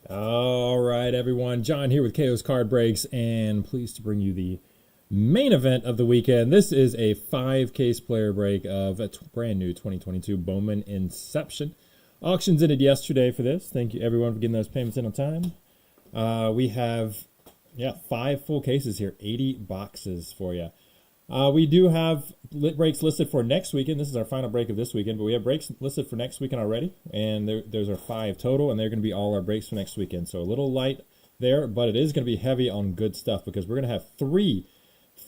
All right, everyone. John here with KO's Card Breaks, and pleased to bring you the main event of the weekend. This is a 5-case player break of a brand new 2022 Bowman Inception. Auctions ended yesterday for this. Thank you, everyone, for getting those payments in on time. We have, 5 full cases here, 80 boxes for you. We do have breaks listed for next weekend. This is our final break of this weekend, but we have breaks listed for next weekend already, and there's our 5 total, and they're going to be all our breaks for next weekend. So a little light there, but it is going to be heavy on good stuff because we're going to have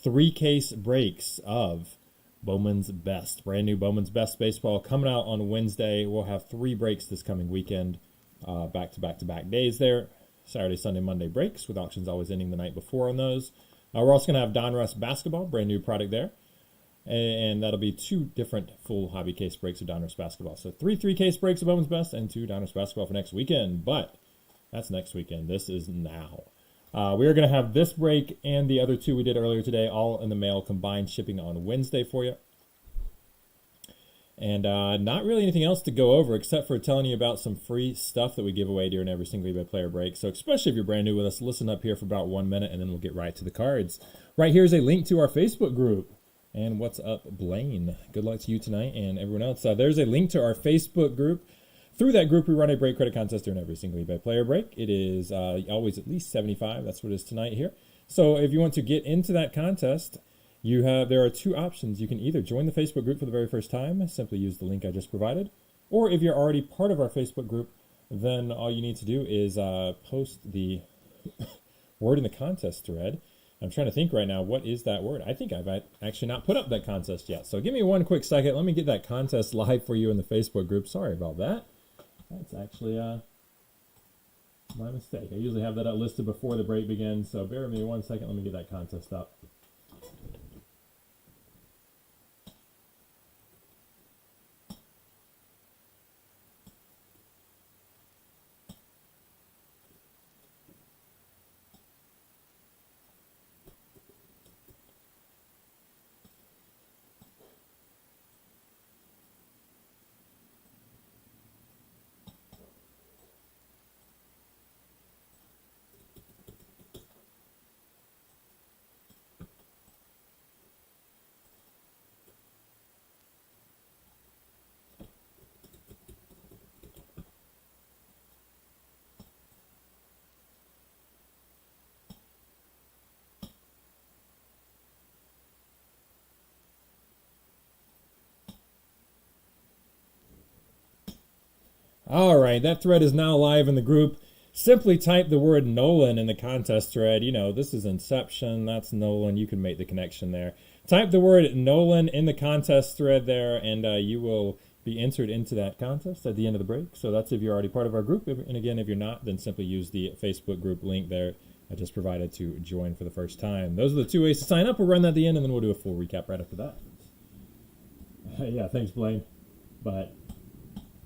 3-case breaks of Bowman's Best. Brand new Bowman's Best baseball coming out on Wednesday. We'll have 3 breaks this coming weekend, back-to-back days there. Saturday, Sunday, Monday breaks, with auctions always ending the night before on those. We're also going to have Donruss basketball, brand new product there. And that'll be 2 different full hobby case breaks of Donruss basketball. So 3 case breaks of Bowman's Best and 2 Donruss basketball for next weekend. But that's next weekend. This is now. We are going to have this break and the other 2 we did earlier today all in the mail, combined shipping on Wednesday for you. And not really anything else to go over except for telling you about some free stuff that we give away during every single eBay player break. So especially if you're brand new with us, listen up here for about 1 minute and then we'll get right to the cards. Right here is a link to our Facebook group. And what's up, Blaine? Good luck to you tonight and everyone else. There's a link to our Facebook group. Through that group, we run a break credit contest during every single eBay player break. It is always at least 75. That's what it is tonight here. So if you want to get into that contest, there are 2 options. You can either join the Facebook group for the very first time, simply use the link I just provided, or if you're already part of our Facebook group, then all you need to do is post the word in the contest thread. I'm trying to think right now, what is that word? I think I've actually not put up that contest yet. So give me 1 quick second. Let me get that contest live for you in the Facebook group. Sorry about that. That's actually my mistake. I usually have that listed before the break begins, so bear with me 1 second. Let me get that contest up. All right, that thread is now live in the group. Simply type the word Nolan in the contest thread. You know, this is Inception, that's Nolan. You can make the connection there. Type the word Nolan in the contest thread there, and you will be entered into that contest at the end of the break. So that's if you're already part of our group. And again, if you're not, then simply use the Facebook group link there I just provided to join for the first time. Those are the 2 ways to sign up. We'll run that at the end, and then we'll do a full recap right after that. Yeah, thanks, Blaine. But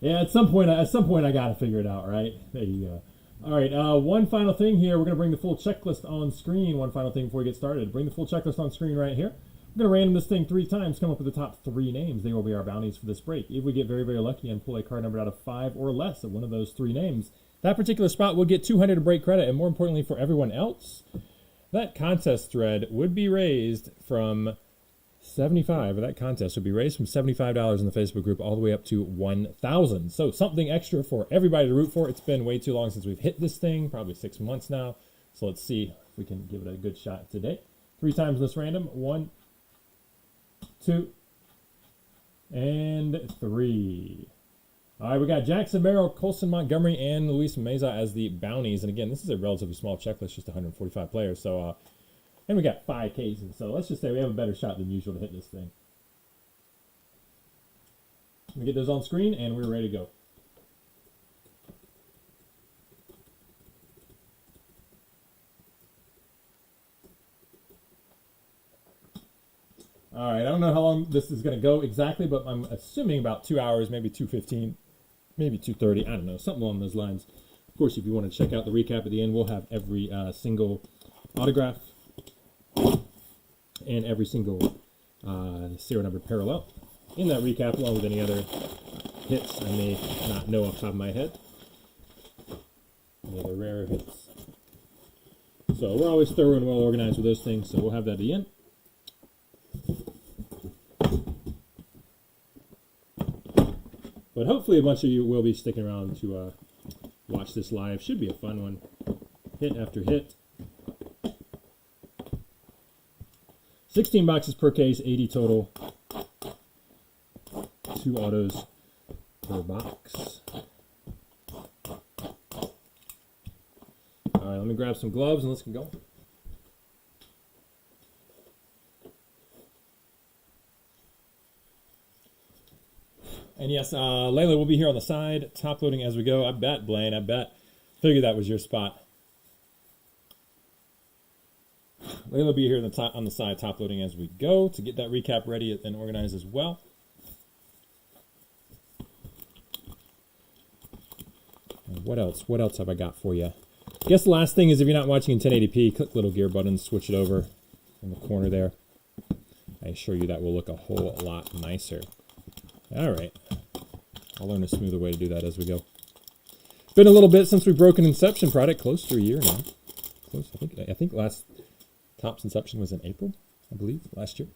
yeah, at some point I gotta figure it out, right? There you go. All right, one final thing here. We're gonna bring the full checklist on screen. One final thing before we get started. Bring the full checklist on screen right here. We're gonna random this thing 3 times, come up with the top 3 names. They will be our bounties for this break. If we get very, very lucky and pull a card number out of 5 or less of one of those 3 names, that particular spot will get 200 of break credit. And more importantly for everyone else, that contest thread would be raised from 75, or that contest would be raised from $75 in the Facebook group all the way up to $1,000. So something extra for everybody to root for. It's been way too long since we've hit this thing, probably 6 months now. So let's see if we can give it a good shot today. 3 times this random. 1, 2, and 3. All right, we got Jackson, Merrill, Colson, Montgomery, and Luis Meza as the bounties. And again, this is a relatively small checklist, just 145 players. So, and we got 5 cases. So let's just say we have a better shot than usual to hit this thing. Let me get those on screen, and we're ready to go. know how long this is going to go exactly, but I'm assuming about 2 hours, maybe 2:15, maybe 2:30. I don't know, something along those lines. Of course, if you want to check out the recap at the end, we'll have every single autograph and every single serial numbered parallel in that recap, along with any other hits I may not know off the top of my head. Any other rare hits. So we're always thorough and well organized with those things, so we'll have that at the end. But hopefully a bunch of you will be sticking around to watch this live. Should be a fun one. Hit after hit. 16 boxes per case, 80 total. 2 autos per box. All right, let me grab some gloves and let's get going. And yes, Layla will be here on the side, top loading as we go. I bet, Blaine, I bet. Figured that was your spot. Layla will be here on the side, top loading as we go to get that recap ready and organized as well. And what else? What else have I got for you? I guess the last thing is if you're not watching in 1080p, click little gear button, switch it over in the corner there. I assure you that will look a whole lot nicer. All right. I'll learn a smoother way to do that as we go. It's been a little bit since we broke an Inception product, close to a year now. Close, I think last Topps Inception was in April, I believe, last year.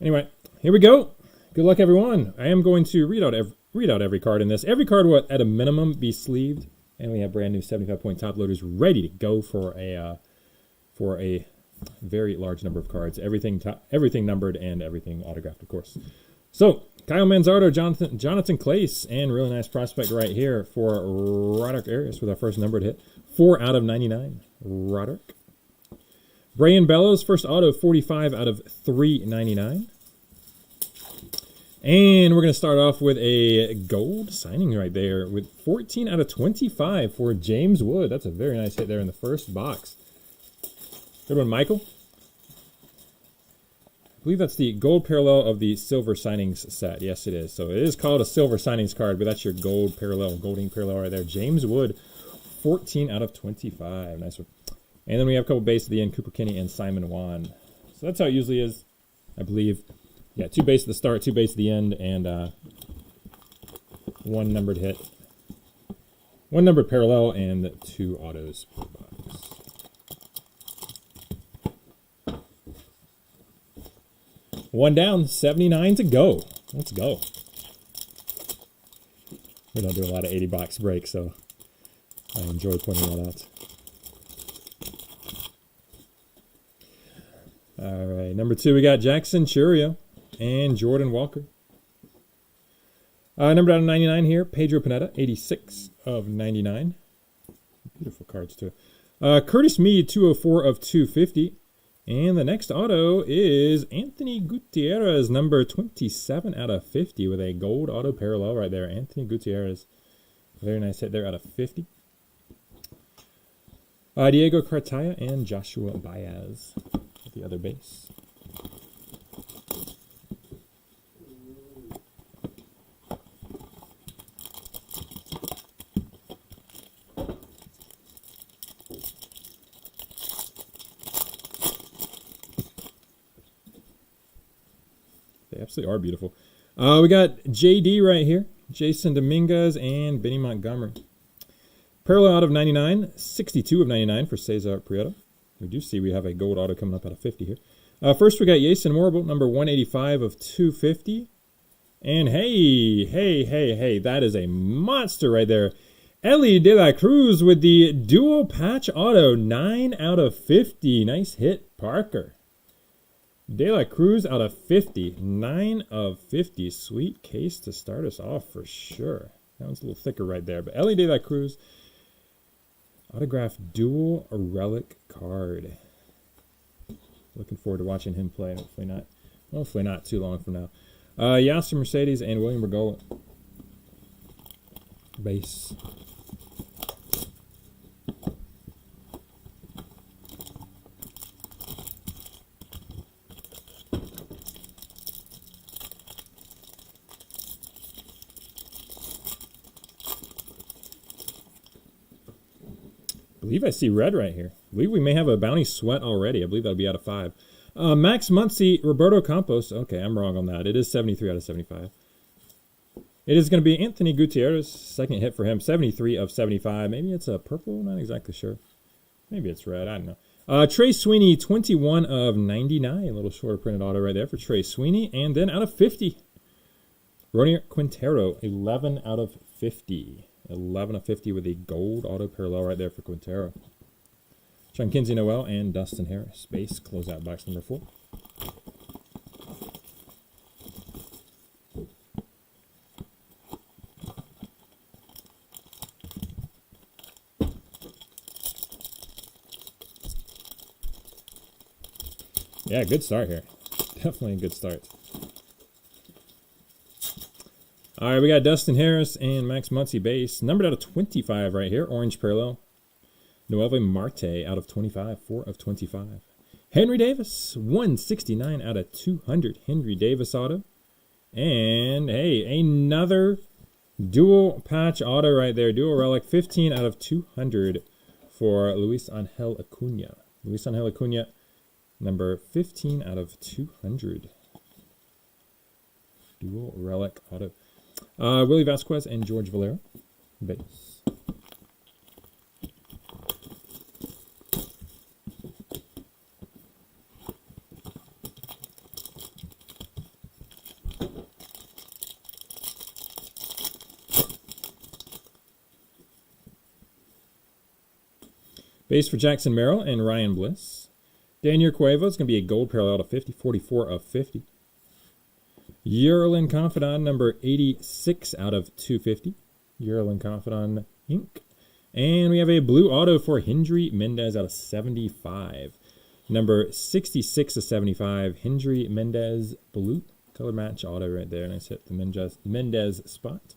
Anyway, here we go. Good luck, everyone. I am going to read out every card in this. Every card will, at a minimum, be sleeved, and we have brand new 75-point top loaders ready to go for a very large number of cards. Everything numbered and everything autographed, of course. So, Kyle Manzardo, Jonathan Clace, and really nice prospect right here for Roderick Arias with our first numbered hit. 4 out of 99. Roderick. Brayan Bellows, first auto, 45 out of 399. And we're going to start off with a gold signing right there with 14 out of 25 for James Wood. That's a very nice hit there in the first box. Good one, Michael. I believe that's the gold parallel of the silver signings set. Yes, it is. So it is called a silver signings card, but that's your gold parallel, golding parallel right there. James Wood, 14 out of 25. Nice one. And then we have a couple base at the end, Cooper Kinney and Simon Wan. So that's how it usually is, I believe. Yeah, 2 base at the start, 2 base at the end, and 1 numbered hit. 1 numbered parallel, and 2 autos per box. One down, 79 to go. Let's go. We don't do a lot of 80-box breaks, so I enjoy pointing that out. All right, number 2, we got Jackson Churio and Jordan Walker. Numbered out of 99 here, Pedro Pineda, 86 of 99. Beautiful cards, too. Curtis Mead, 204 of 250. And the next auto is Anthony Gutierrez, number 27 out of 50 with a gold auto parallel right there. Anthony Gutierrez. Very nice hit there out of 50. Diego Cartaya and Joshua Baez at the other base. They absolutely are beautiful. We got JD right here. Jason Dominguez and Benny Montgomery. Parallel out of 99. 62 of 99 for Cesar Prieto. We do see we have a gold auto coming up out of 50 here. First we got Jason Morrible, number 185 of 250. And hey, that is a monster right there. Ellie De La Cruz with the dual patch auto, 9 out of 50. Nice hit, Parker. De La Cruz out of 50. 9 of 50. Sweet case to start us off for sure. That one's a little thicker right there. But Ellie De La Cruz, autographed dual relic card. Looking forward to watching him play. Hopefully not too long from now. Yasser Mercedes and William Regola. Base. believe I see red right here. I believe we may have a bounty sweat already. I believe that'll be out of 5. Max Muncy, Roberto Campos. Okay, I'm wrong on that. It is 73 out of 75. It is going to be Anthony Gutierrez. Second hit for him. 73 of 75. Maybe it's a purple. Not exactly sure. Maybe it's red. I don't know. Trey Sweeney, 21 of 99. A little shorter printed auto right there for Trey Sweeney. And then out of 50, Ronier Quintero, 11 out of 50. 11 of 50 with a gold auto parallel right there for Quintero. Sean Kinsey Noel and Dustin Harris. Base, closeout box number 4. Yeah, good start here. Definitely a good start. All right, we got Dustin Harris and Max Muncy base. Numbered out of 25 right here. Orange parallel. Noelve Marte out of 25. 4 of 25. Henry Davis. 169 out of 200. Henry Davis auto. And, hey, another dual patch auto right there. Dual relic. 15 out of 200 for Luis Angel Acuna. Luis Angel Acuna. Number 15 out of 200. Dual relic auto. Willie Vasquez and George Valera. Base. Base for Jackson Merrill and Ryan Bliss. Daniel Cuevo is going to be a gold parallel to 50, 44 of 50. Yerlin Confidant, number 86 out of 250. Yerlin Confidant Inc. And we have a blue auto for Hendry Mendez out of 75. Number 66 of 75, Hendry Mendez blue. Color match auto right there. Nice hit the Mendez spot.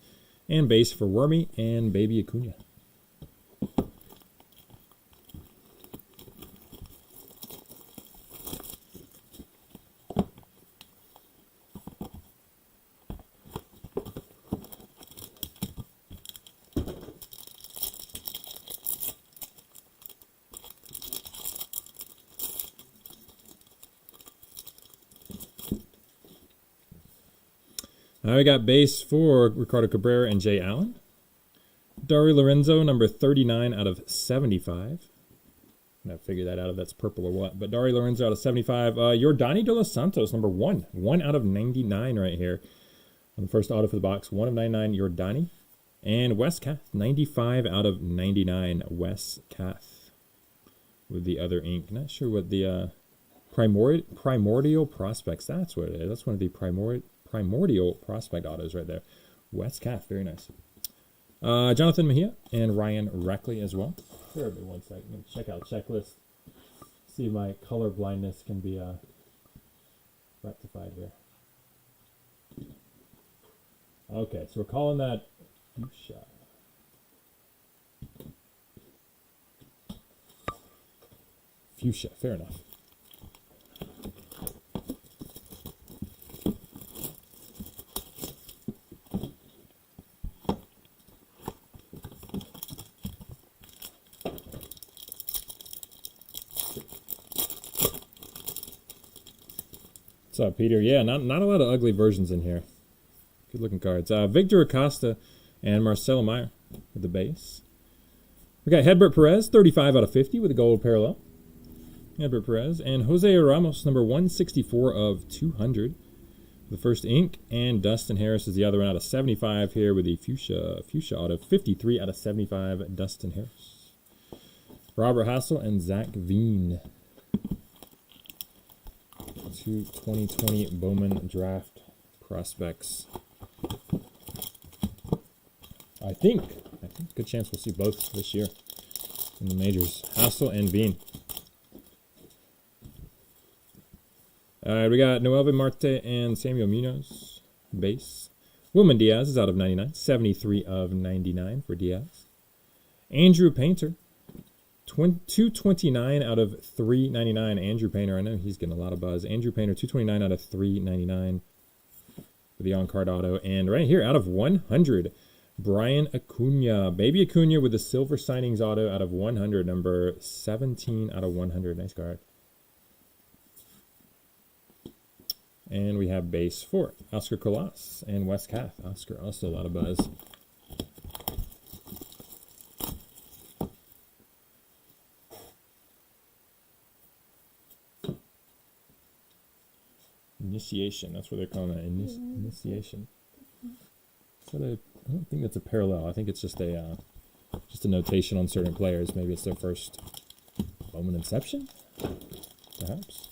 And base for Wormy and Baby Acuna. We got base for Ricardo Cabrera and Jay Allen. Dari Lorenzo, number 39 out of 75. I'm going to figure that out if that's purple or what. But Dari Lorenzo out of 75. Yordani De Los Santos, number 1. 1 out of 99 right here. On the first auto for the box. 1 of 99, Yordani. And Wes Kath, 95 out of 99. Wes Kath with the other ink. Not sure what the Primordial Prospects. That's what it is. That's one of the Primordial Prospect autos right there. Wes Kath, very nice. Jonathan Mejia and Ryan Reckley as well. Bear with me one second. Let me check out checklist. See if my color blindness can be rectified here. Okay, so we're calling that fuchsia. Fuchsia, fair enough. What's up, Peter? Yeah, not a lot of ugly versions in here. Good looking cards. Victor Acosta and Marcelo Meyer with the base. We got Hedbert Perez, 35 out of 50 with a gold parallel. Hedbert Perez and Jose Ramos, number 164 of 200. The first ink, and Dustin Harris is the other one out of 75 here with the fuchsia auto. 53 out of 75, Dustin Harris. Robert Hassel and Zach Veen. 2 2020 Bowman draft prospects. I think good chance we'll see both this year in the majors. Hassel and Veen. All right, we got Noelve Marte and Samuel Munoz, base. Wilman Diaz is out of 99, 73 of 99 for Diaz. Andrew Painter, 229 out of 399. Andrew Painter, I know he's getting a lot of buzz. Andrew Painter, 229 out of 399 for the on-card auto. And right here, out of 100, Brian Acuna. Baby Acuna with the silver signings auto out of 100. Number 17 out of 100. Nice card. And we have base 4. Oscar Colas and Wes Kath. Oscar, also a lot of buzz. Initiation. That's what they're calling it. Initiation. Is that a, I don't think that's a parallel. I think it's just a notation on certain players. Maybe it's their first Bowman Inception, perhaps.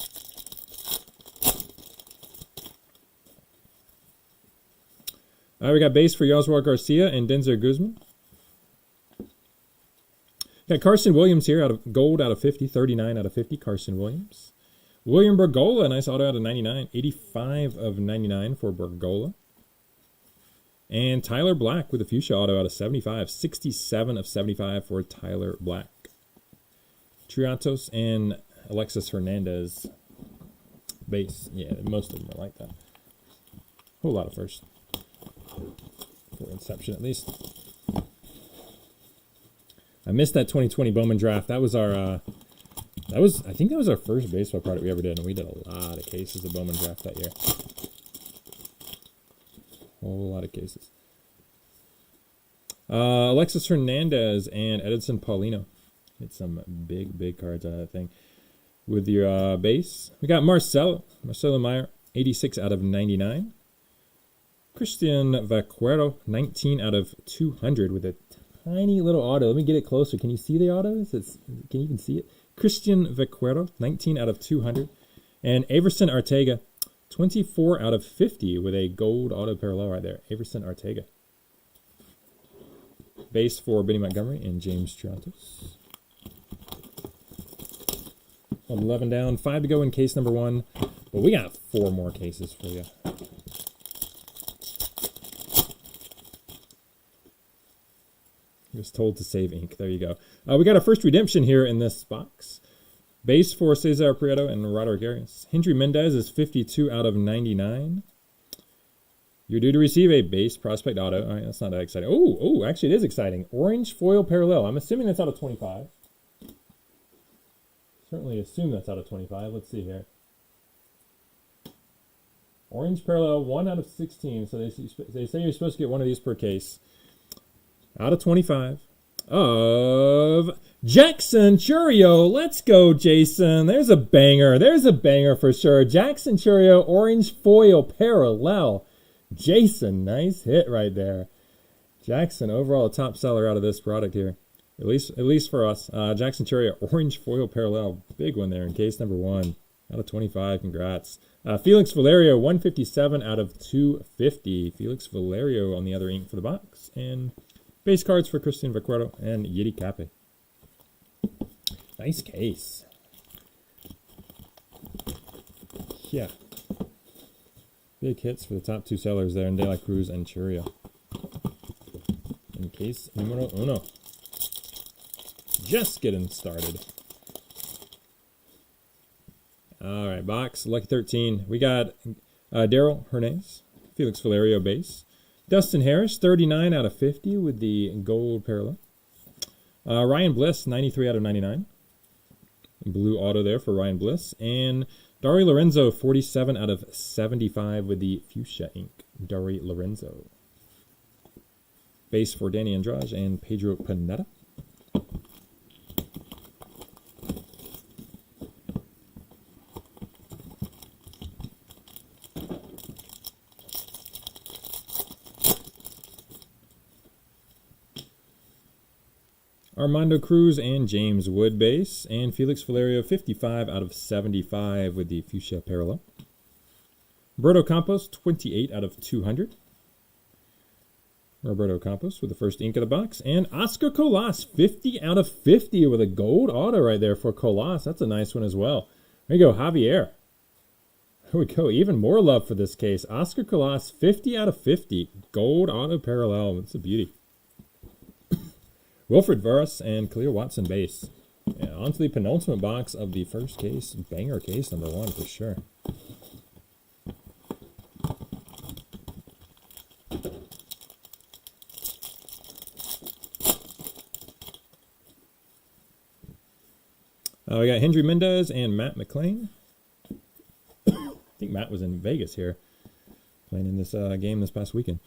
All right, we got base for Yoswar Garcia and Denzer Guzman. Got Carson Williams here, out of gold out of 50, 39 out of 50. Carson Williams. William Bergola, nice auto out of 99, 85 of 99 for Bergola. And Tyler Black with a fuchsia auto out of 75, 67 of 75 for Tyler Black. Triatos and Alexis Hernandez base. Yeah, most of them are like that. Whole lot of first. For Inception, at least. I missed that 2020 Bowman draft. That was our, I think that was our first baseball product we ever did, and we did a lot of cases of Bowman draft that year. Whole lot of cases. Alexis Hernandez and Edinson Paulino. Hit some big cards out of that thing. With your base, we got Marcelo Meyer, 86 out of 99. Christian Vaquero, 19 out of 200 with a tiny little auto. Let me get it closer. Can you see the autos? Can you even see it? Christian Vaquero, 19 out of 200. And Averson Arteaga, 24 out of 50 with a gold auto parallel right there. Averson Arteaga. Base for Benny Montgomery and James Triatos. 11 down, 5 to go in case number 1. Well, we got 4 more cases for you. He was told to save ink. There you go. We got our first redemption here in this box. Base for Cesar Prieto and Roderick Arias. Hendry Mendez is 52 out of 99. You're due to receive a base prospect auto. All right, that's not that exciting. Oh, actually it is exciting. Orange foil parallel. I'm assuming that's out of 25. Certainly assume that's out of 25. Let's see here. Orange parallel, 1 out of 16. So they say you're supposed to get one of these per case. Out of 25 of Jackson Churio. Let's go, Jason. There's a banger. There's a banger for sure. Jackson Churio, orange foil parallel. Jason, nice hit right there. Jackson, overall a top seller out of this product here. At least for us. Jackson Churio, orange foil parallel. Big one there in case number 1. Out of 25, congrats. Felix Valerio, 157 out of 250. Felix Valerio on the other ink for the box. And base cards for Christian Vaquero and Yiddy Cape. Nice case. Yeah. Big hits for the top 2 sellers there in De La Cruz and Churio. In case numero 1. Just getting started. All right, box, lucky 13. We got Daryl Hernandez, Felix Valerio base. Dustin Harris, 39 out of 50 with the gold parallel. Ryan Bliss, 93 out of 99. Blue auto there for Ryan Bliss. And Dari Lorenzo, 47 out of 75 with the fuchsia ink. Dari Lorenzo. Base for Danny Andrade and Pedro Pineda. Armando Cruz and James Wood base. And Felix Valerio, 55 out of 75 with the fuchsia parallel. Roberto Campos, 28 out of 200. Roberto Campos with the first ink of the box. And Oscar Colas, 50 out of 50 with a gold auto right there for Colas. That's a nice one as well. There you go, Javier. There we go, even more love for this case. Oscar Colas, 50 out of 50. Gold auto parallel. It's a beauty. Wilfred Veras and Khalil Watson base. Yeah, on to the penultimate box of the first case. Banger case number 1 for sure. We got Hendry Mendez and Matt McClain. I think Matt was in Vegas here, playing in this game this past weekend.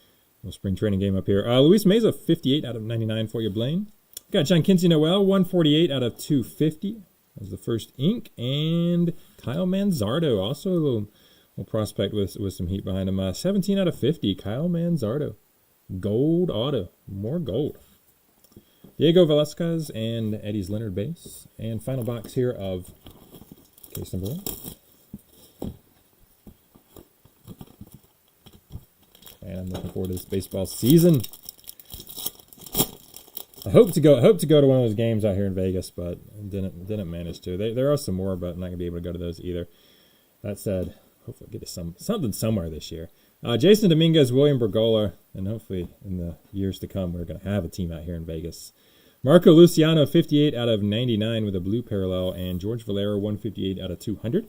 Little spring training game up here. Luis Meza, 58 out of 99 for you, Blaine. Got John Kinsey Noel, 148 out of 250. As the first ink. And Kyle Manzardo, also a little prospect with some heat behind him. 17 out of 50, Kyle Manzardo. Gold auto. More gold. Diego Velasquez and Eddie's Leonard base. And final box here of case number 1. And I'm looking forward to this baseball season. I hope to go to one of those games out here in Vegas, but didn't manage to. There are some more, but I'm not gonna be able to go to those either. That said, hopefully I'll get to something somewhere this year. Jason Dominguez, William Bergola, and hopefully in the years to come we're gonna have a team out here in Vegas. Marco Luciano, 58 out of 99 with a blue parallel, and George Valera, 158 out of 200.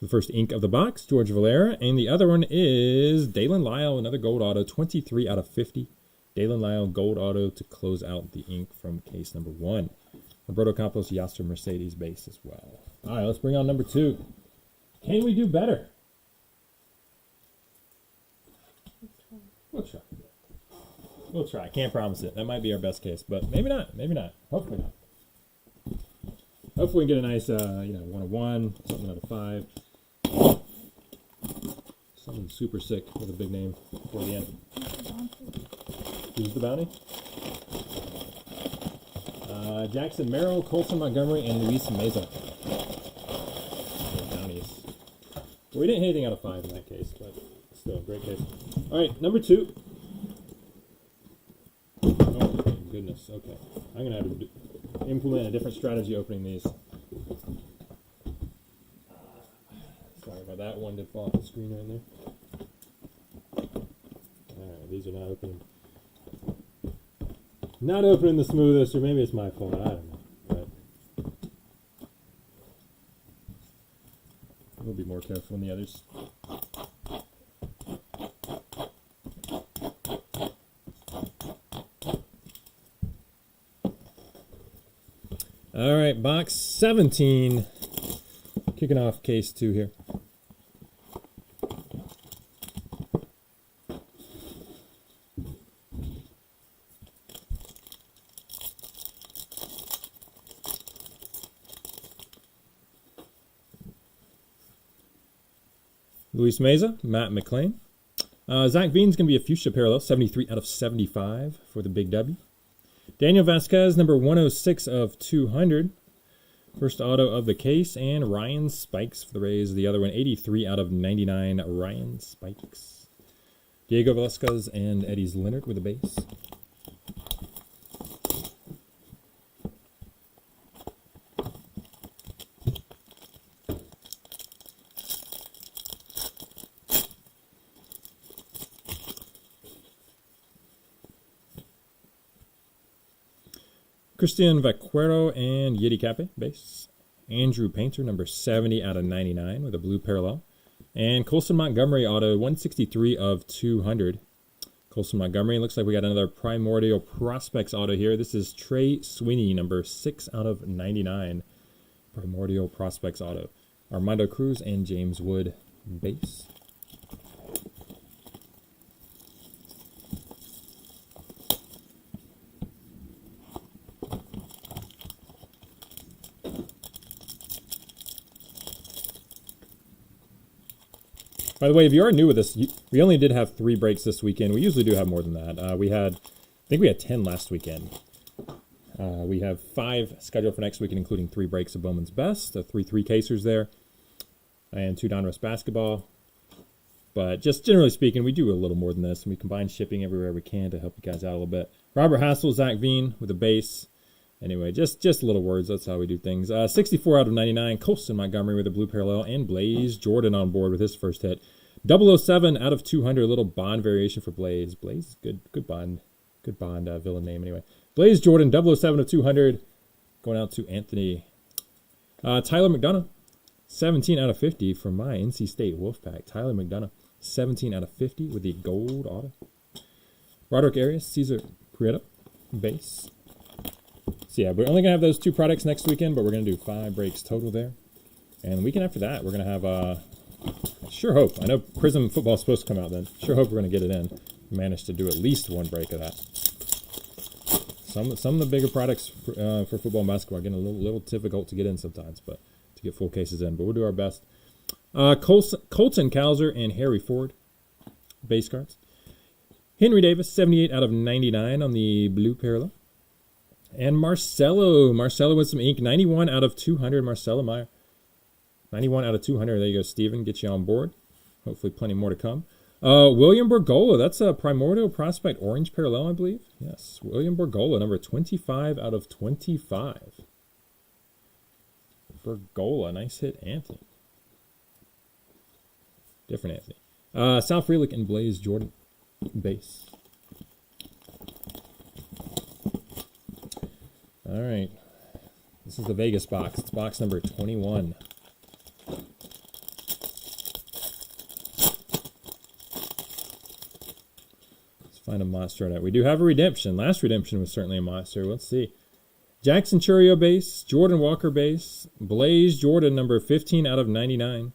The first ink of the box, George Valera, and the other one is Dalen Lyle, another gold auto, 23 out of 50. Dalen Lyle, gold auto to close out the ink from case number 1. Roberto Campos, Yasser Mercedes base as well. All right, let's bring on number 2. Can we do better? We'll try. We'll try. Can't promise it. That might be our best case, but maybe not. Maybe not. Hopefully not. Hopefully we can get a nice, 1 of 1, something out of 5. Something super sick with a big name before the end. Who's the bounty? Jackson Merrill, Colson Montgomery, and Luis Meza. Bounties. Well, we didn't hit anything out of 5 in that case, but still a great case. All right, number 2. Oh, my goodness. Okay. I'm going to have to implement a different strategy opening these. Sorry about that. One did fall off the screen right there. Alright, these are not opening. Not opening the smoothest, or maybe it's my fault. I don't know. But we'll be more careful than the others. All right, box 17. Kicking off case 2 here. Luis Meza, Matt McClain. Zach Veen's going to be a fuchsia parallel, 73 out of 75 for the big W. Daniel Vasquez, number 106 of 200. First auto of the case. And Ryan Spikes for the Rays. The other one, 83 out of 99, Ryan Spikes. Diego Velasquez and Eddie's Leonard with a base. Christian Vaquero and Yeti Cape, base. Andrew Painter, number 70 out of 99 with a blue parallel. And Colson Montgomery auto, 163 of 200. Colson Montgomery, looks like we got another Primordial Prospects auto here. This is Trey Sweeney, number 6 out of 99. Primordial Prospects auto. Armando Cruz and James Wood, base. By the way, if you are new with us, we only did have 3 breaks this weekend. We usually do have more than that. I think we had 10 last weekend. We have 5 scheduled for next weekend, including 3 breaks of Bowman's Best, 3 3-casers there, and 2 Donruss basketball. But just generally speaking, we do a little more than this, and we combine shipping everywhere we can to help you guys out a little bit. Robert Hassel, Zach Veen with a base. Anyway, just little words. That's how we do things. 64 out of 99. Colson Montgomery with a blue parallel. And Blaze Jordan on board with his first hit. 007 out of 200. A little Bond variation for Blaze. Blaze is good. Good Bond. Good Bond villain name anyway. Blaze Jordan, 007 of 200. Going out to Anthony. Tyler McDonough. 17 out of 50 from my NC State Wolfpack. Tyler McDonough. 17 out of 50 with the gold auto. Roderick Arias. Cesar Prieto. Base. So yeah, we're only gonna have those 2 products next weekend, but we're gonna do 5 breaks total there. And the weekend after that, we're gonna have sure hope. I know Prism football is supposed to come out then. Sure hope we're gonna get it in. Manage to do at least 1 break of that. Some of the bigger products for football and basketball are getting a little difficult to get in sometimes, but to get full cases in. But we'll do our best. Colton Cowser and Harry Ford base cards. Henry Davis, 78 out of 99 on the blue parallel. And Marcelo with some ink, 91 out of 200. Marcelo Meyer, 91 out of 200. There you go, Steven. Get you on board. Hopefully plenty more to come. William Bergolla, that's a Primordial Prospect Orange Parallel, I believe. Yes, William Bergolla, number 25 out of 25. Bergolla, nice hit, Anthony. Different Anthony. Sal Frelick and Blaze Jordan, base. All right, this is the Vegas box. It's box number 21. Find a monster on it. We do have a redemption. Last redemption was certainly a monster. Let's see. Jackson Churio base, Jordan Walker base, Blaze Jordan number 15 out of 99.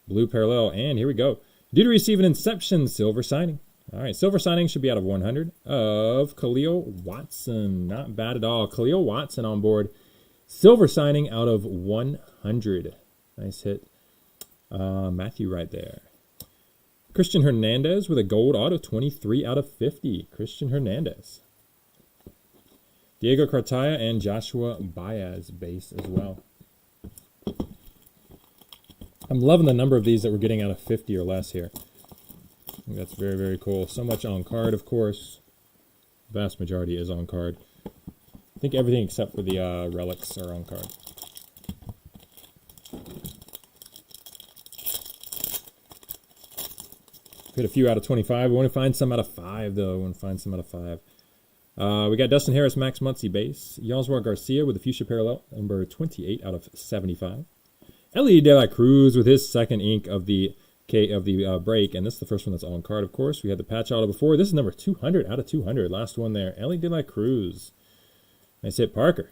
Blue parallel, and here we go. Due to receive an Inception silver signing. All right, silver signing should be out of 100 of Khalil Watson. Not bad at all. Khalil Watson on board. Silver signing out of 100. Nice hit. Matthew right there. Christian Hernandez with a gold auto, 23 out of 50. Christian Hernandez. Diego Cartaya and Joshua Baez base as well. I'm loving the number of these that we're getting out of 50 or less here. I think that's very, very cool. So much on card, of course. Vast majority is on card. I think everything except for the relics are on card. Hit a few out of 25. We want to find some out of 5, though. We want to find some out of 5. We got Dustin Harris, Max Muncy base. Yoswar Garcia with a fuchsia parallel, number 28 out of 75. Ellie De La Cruz with his second ink of the break, and this is the first one that's on card, of course. We had the patch auto before. This is number 200 out of 200. Last one there. Ellie De La Cruz. Nice hit, Parker.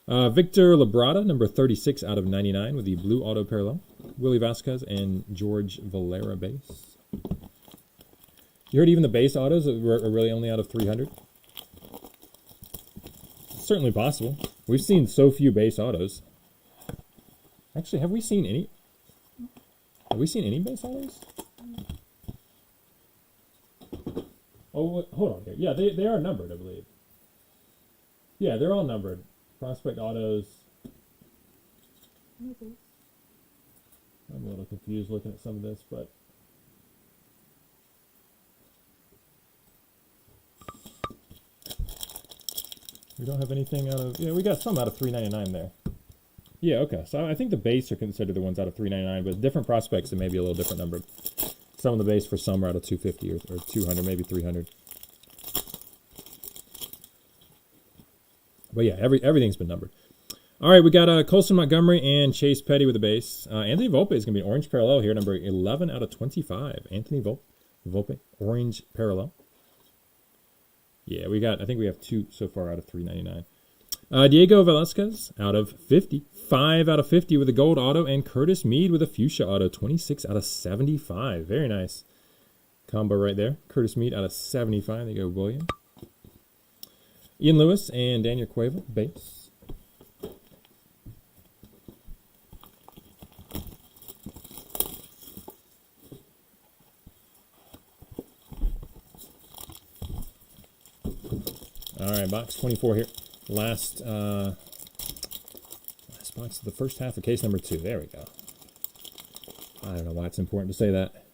Victor Labrada, number 36 out of 99 with the blue auto parallel. Willie Vasquez and George Valera base. You heard even the base autos are really only out of 300? It's certainly possible. We've seen so few base autos. Actually, have we seen any? Have we seen any base autos? Oh, hold on here. Yeah, they are numbered, I believe. Yeah, they're all numbered. Prospect autos. I'm a little confused looking at some of this, but we don't have anything out of, yeah, we got some out of 399 there. Yeah, okay. So I think the base are considered the ones out of 399, but different prospects, it may be a little different number. Some of the base for some are out of 250 or 200, maybe 300. But yeah, everything's been numbered. All right, we got Colson Montgomery and Chase Petty with the base. Anthony Volpe is going to be an orange parallel here, number 11 out of 25. Anthony Volpe, orange parallel. Yeah, I think we have 2 so far out of 399. Diego Velasquez out of 50. 5 out of 50 with a gold auto, and Curtis Mead with a fuchsia auto, 26 out of 75. Very nice combo right there. Curtis Mead out of 75. There you go, William. Ian Lewis and Daniel Cueva, base. All right, box 24 here. Last box of the first half of case number 2. There we go. I don't know why it's important to say that.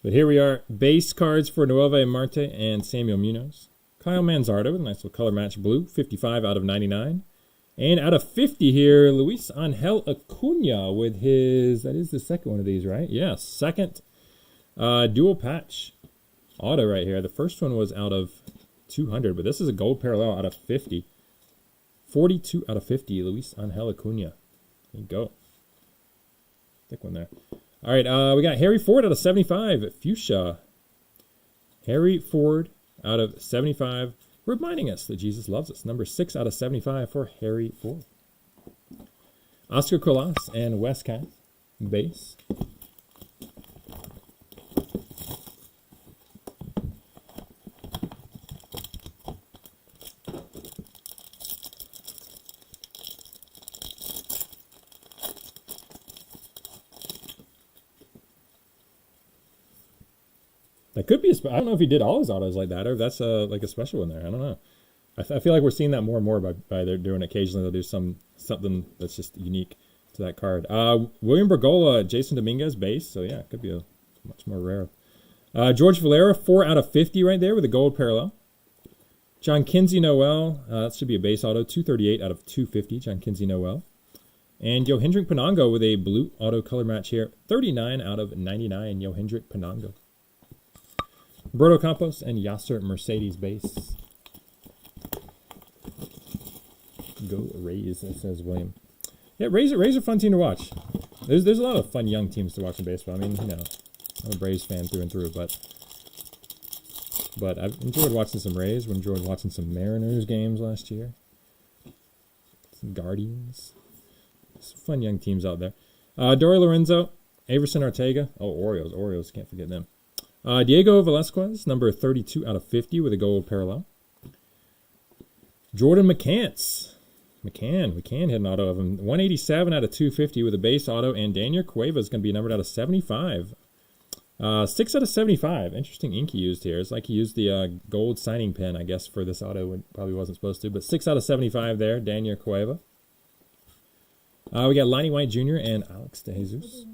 But here we are. Base cards for Nueve Marte and Samuel Munoz. Kyle Manzardo with a nice little color match blue. 55 out of 99. And out of 50 here, Luis Angel Acuna with his, that is the second one of these, right? Yeah, second dual patch auto right here. The first one was out of 200, but this is a gold parallel out of 50. 42 out of 50, Luis Angel Acuna. There you go. Thick one there. All right, we got Harry Ford out of 75, fuchsia. Harry Ford out of 75, reminding us that Jesus loves us. Number 6 out of 75 for Harry Ford. Oscar Colas and Wes Cath, base. That could be I don't know if he did all his autos like that, or if that's like a special one there. I don't know. I feel like we're seeing that more and more by they're doing occasionally. They'll do something that's just unique to that card. William Bergolla, Jason Dominguez base. So yeah, it could be a much more rare. George Valera, 4 out of 50 right there with a gold parallel. John Kinsey Noel, that should be a base auto, 238 out of 250. John Kinsey Noel. And Yohendrick Pinongo with a blue auto color match here, 39 out of 99. Yohendrick Pinongo. Roberto Campos and Yasser Mercedes base. Go Rays, says William. Yeah, Rays are a fun team to watch. There's a lot of fun young teams to watch in baseball. I mean, you know, I'm a Braves fan through and through, but I've enjoyed watching some Rays. We enjoyed watching some Mariners games last year. Some Guardians. Some fun young teams out there. Dory Lorenzo, Averson Ortega. Oh, Orioles, can't forget them. Diego Velasquez, number 32 out of 50 with a gold parallel. Jordan McCants. McCann had an auto of him. 187 out of 250 with a base auto. And Daniel Cueva is going to be numbered out of 75. 6 out of 75. Interesting ink he used here. It's like he used the gold signing pen, I guess, for this auto. It probably wasn't supposed to. But 6 out of 75 there, Daniel Cueva. We got Lonnie White Jr. and Alex De Jesus.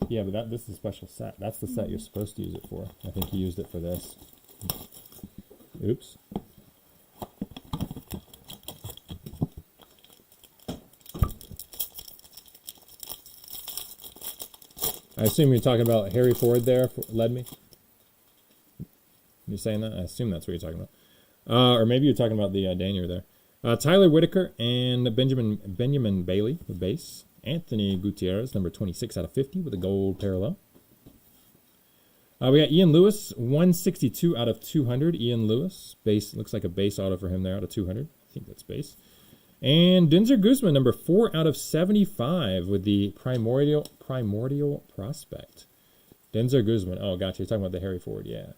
Yeah, but this is a special set. That's the set you're supposed to use it for. I think he used it for this. Oops. I assume you're talking about Harry Ford there, led me. You saying that? I assume that's what you're talking about. Or maybe you're talking about the Daniel there. Tyler Whitaker and Benjamin Bailey, the base. Anthony Gutierrez, number 26 out of 50 with a gold parallel. We got Ian Lewis, 162 out of 200. Ian Lewis, base, looks like a base auto for him there out of 200. I think that's base. And Denzer Guzman, number 4 out of 75 with the Primordial Prospect. Denzer Guzman. Oh, gotcha. You're talking about the Harry Ford, yeah.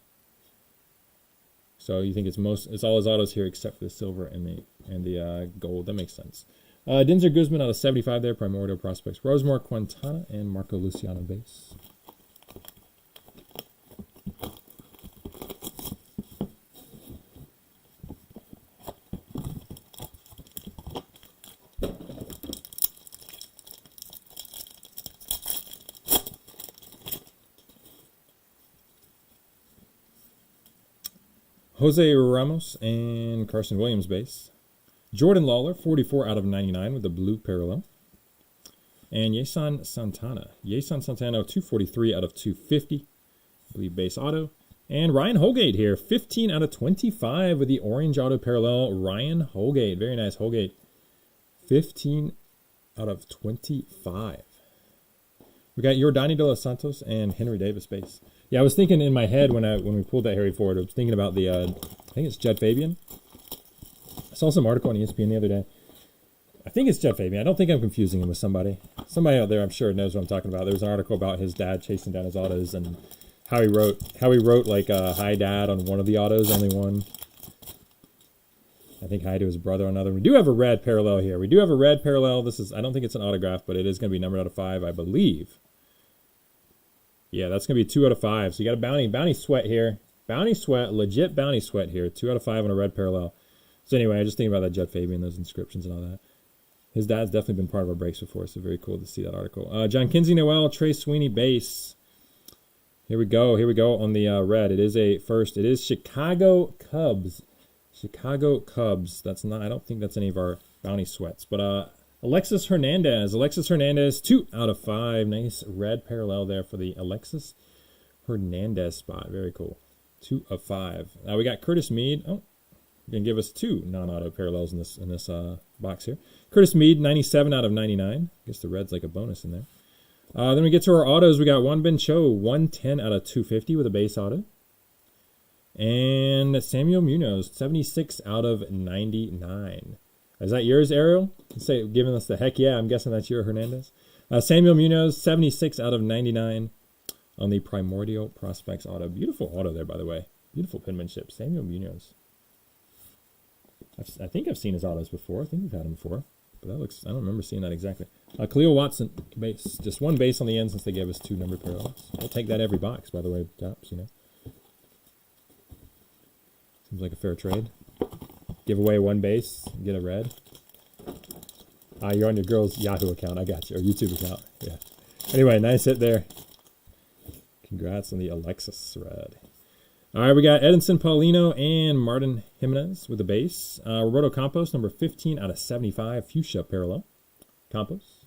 So you think it's all his autos here except for the silver and the gold. That makes sense. Denzer Guzman out of 75 there, Primordial Prospects. Rosemore Quintana and Marco Luciano base. Jose Ramos and Carson Williams base. Jordan Lawler, 44 out of 99 with the blue parallel. And Yeson Santana. 243 out of 250. I believe base auto. And Ryan Holgate here, 15 out of 25 with the orange auto parallel. Ryan Holgate. Very nice, Holgate. 15 out of 25. We got Yordani De Los Santos and Henry Davis base. Yeah, I was thinking in my head when we pulled that Harry Ford, I was thinking about the, I think it's Jed Fabian. I saw some article on ESPN the other day. I think it's Jed Fabian. I don't think I'm confusing him with somebody. Somebody out there, I'm sure, knows what I'm talking about. There was an article about his dad chasing down his autos and how he wrote like "Hi Dad" on one of the autos, only one. I think hi to his brother on another. We do have a red parallel here. I don't think it's an autograph, but it is going to be numbered out of 5, I believe. Yeah, that's going to be 2 out of 5. So you got a bounty sweat here. Legit bounty sweat here. 2 out of 5 on a red parallel. So anyway, I just think about that Jed Fabian, those inscriptions and all that. His dad's definitely been part of our breaks before, so very cool to see that article. John Kinsey Noel, Trey Sweeney base. Here we go on the red. It is Chicago Cubs. Chicago Cubs. I don't think that's any of our bounty sweats. But Alexis Hernandez, 2 out of 5. Nice red parallel there for the Alexis Hernandez spot. Very cool. 2 of 5. We got Curtis Mead. Oh, going to give us 2 non-auto parallels in this box here. Curtis Mead, 97 out of 99. I guess the red's like a bonus in there. Then we get to our autos. We got Juan Ben Cho, 110 out of 250 with a base auto. And Samuel Munoz, 76 out of 99. Is that yours, Ariel? Say, giving us the heck yeah. I'm guessing that's your Hernandez. Samuel Munoz, 76 out of 99 on the Primordial Prospects auto. Beautiful auto there, by the way. Beautiful penmanship. Samuel Munoz. I think I've seen his autos before. I think we've had him before. But that looks, I don't remember seeing that exactly. Khalil Watson, base. Just one base on the end since they gave us 2 numbered parallels. We'll take that every box, by the way, Tops, you know. Seems like a fair trade. Give away 1 base, get a red. You're on your girl's Yahoo account. I got you. Or YouTube account. Yeah. Anyway, nice hit there. Congrats on the Alexis red. All right, we got Edinson Paulino and Martin Jimenez with the base. Roberto Campos, number 15 out of 75, fuchsia parallel. Campos.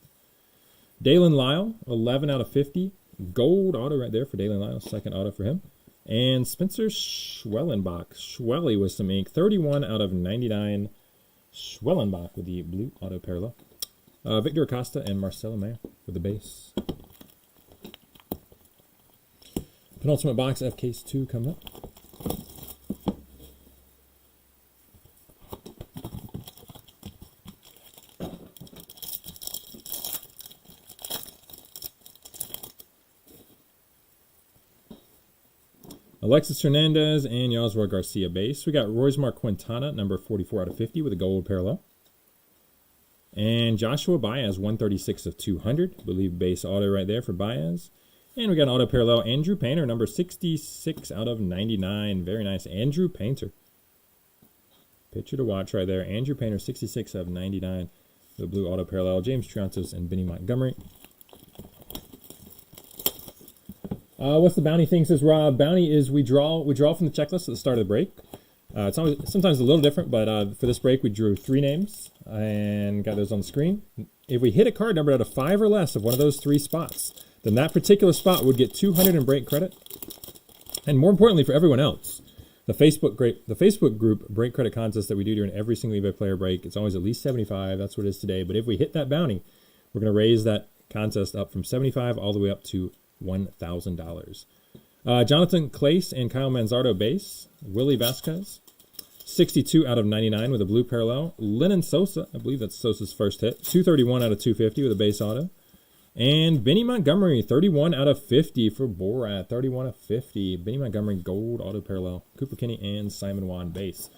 Dalen Lyle, 11 out of 50. Gold auto right there for Dalen Lyle. Second auto for him. And Spencer Schwellenbach. Schwelly with some ink. 31 out of 99. Schwellenbach with the blue auto parallel. Victor Acosta and Marcelo Mayer with the base. Penultimate box F case 2 coming up. Alexis Hernandez and Yoswar Garcia base. We got Roysmar Quintana, number 44 out of 50 with a gold parallel. And Joshua Baez, 136 of 200. I believe base auto right there for Baez. And we got an auto parallel, Andrew Painter, number 66 out of 99. Very nice. Andrew Painter. Picture to watch right there. Andrew Painter, 66 out of 99. The blue auto parallel. James Triantos and Benny Montgomery. What's the bounty thing, says Rob? Bounty is we draw from the checklist at the start of the break. It's always, sometimes a little different, but for this break we drew 3 names and got those on the screen. If we hit a card numbered out of 5 or less of one of those 3 spots, then that particular spot would get 200 in break credit. And more importantly for everyone else, the Facebook group break credit contest that we do during every single eBay player break, it's always at least 75. That's what it is today. But if we hit that bounty, we're going to raise that contest up from 75 all the way up to $1,000. Jonathan Clace and Kyle Manzardo base. Willie Vasquez, 62 out of 99 with a blue parallel. Lennon Sosa, I believe that's Sosa's first hit. 231 out of 250 with a base auto. And Benny Montgomery, 31 out of 50 for Borat. 31 of 50. Benny Montgomery, gold auto parallel. Cooper Kinney and Simon Wan base.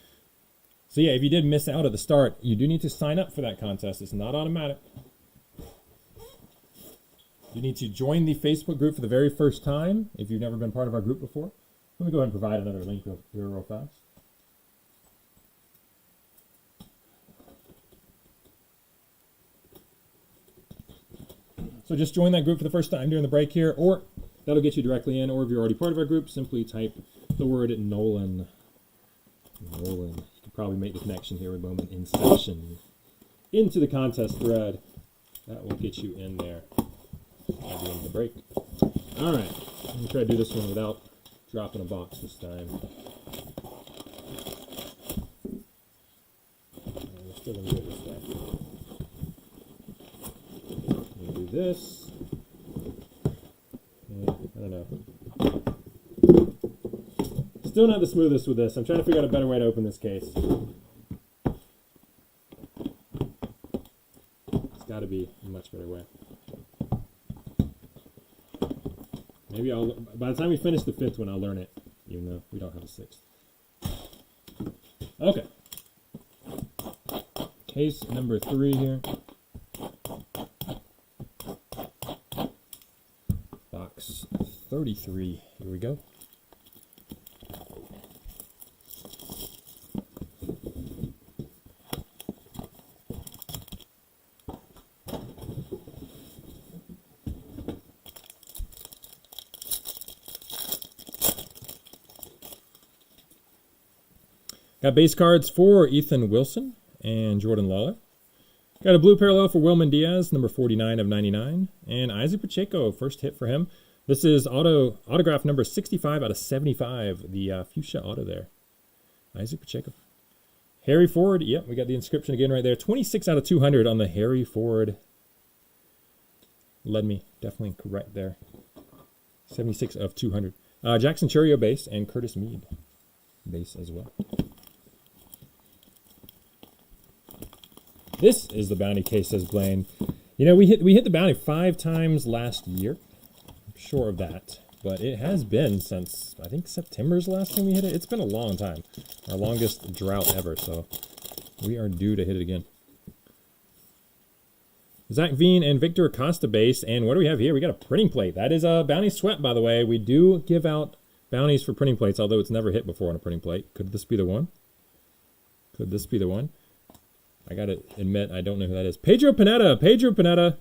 So yeah, if you did miss out at the start, you do need to sign up for that contest. It's not automatic. You need to join the Facebook group for the very first time if you've never been part of our group before. Let me go ahead and provide another link real fast. So just join that group for the first time during the break here, or that'll get you directly in. Or if you're already part of our group, simply type the word Nolan. Nolan. You can probably make the connection here with Bowman. Inception. Into the contest thread. That will get you in there at the end of the break. All right. Let me try to do this one without dropping a box this time. We're still going to do it this way. This. Yeah, I don't know. Still not the smoothest with this. I'm trying to figure out a better way to open this case. It's got to be a much better way. Maybe by the time we finish the 5th one, I'll learn it, even though we don't have a 6th. Okay. Case number 3 here. Box 33. Here we go. Got base cards for Ethan Wilson and Jordan Lawler. Got a blue parallel for Wilman Diaz, number 49 of 99. And Isaac Pacheco, first hit for him. This is autograph number 65 out of 75, the fuchsia auto there. Isaac Pacheco. Harry Ford, yep, we got the inscription again right there. 26 out of 200 on the Harry Ford. Led me, definitely correct there. 76 of 200. Jackson Churio base and Curtis Mead. base as well. This is the bounty case, says Blaine. You know, we hit the bounty 5 times last year. I'm sure of that. But it has been since, I think, September's the last time we hit it. It's been a long time. Our longest drought ever, so we are due to hit it again. Zach Veen and Victor Acosta base. And what do we have here? We got a printing plate. That is a bounty swept, by the way. We do give out bounties for printing plates, although it's never hit before on a printing plate. Could this be the one? Could this be the one? I gotta admit, I don't know who that is. Pedro Pineda. Pedro Pineda.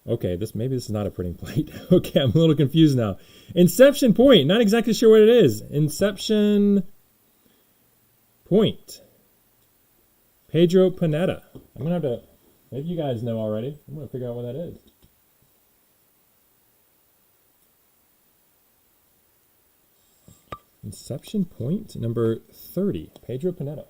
Okay, maybe this is not a printing plate. Okay, I'm a little confused now. Inception Point. Not exactly sure what it is. Inception Point. Pedro Pineda. I'm gonna have to, maybe you guys know already. I'm gonna figure out what that is. Inception Point number 30. Pedro Pineda.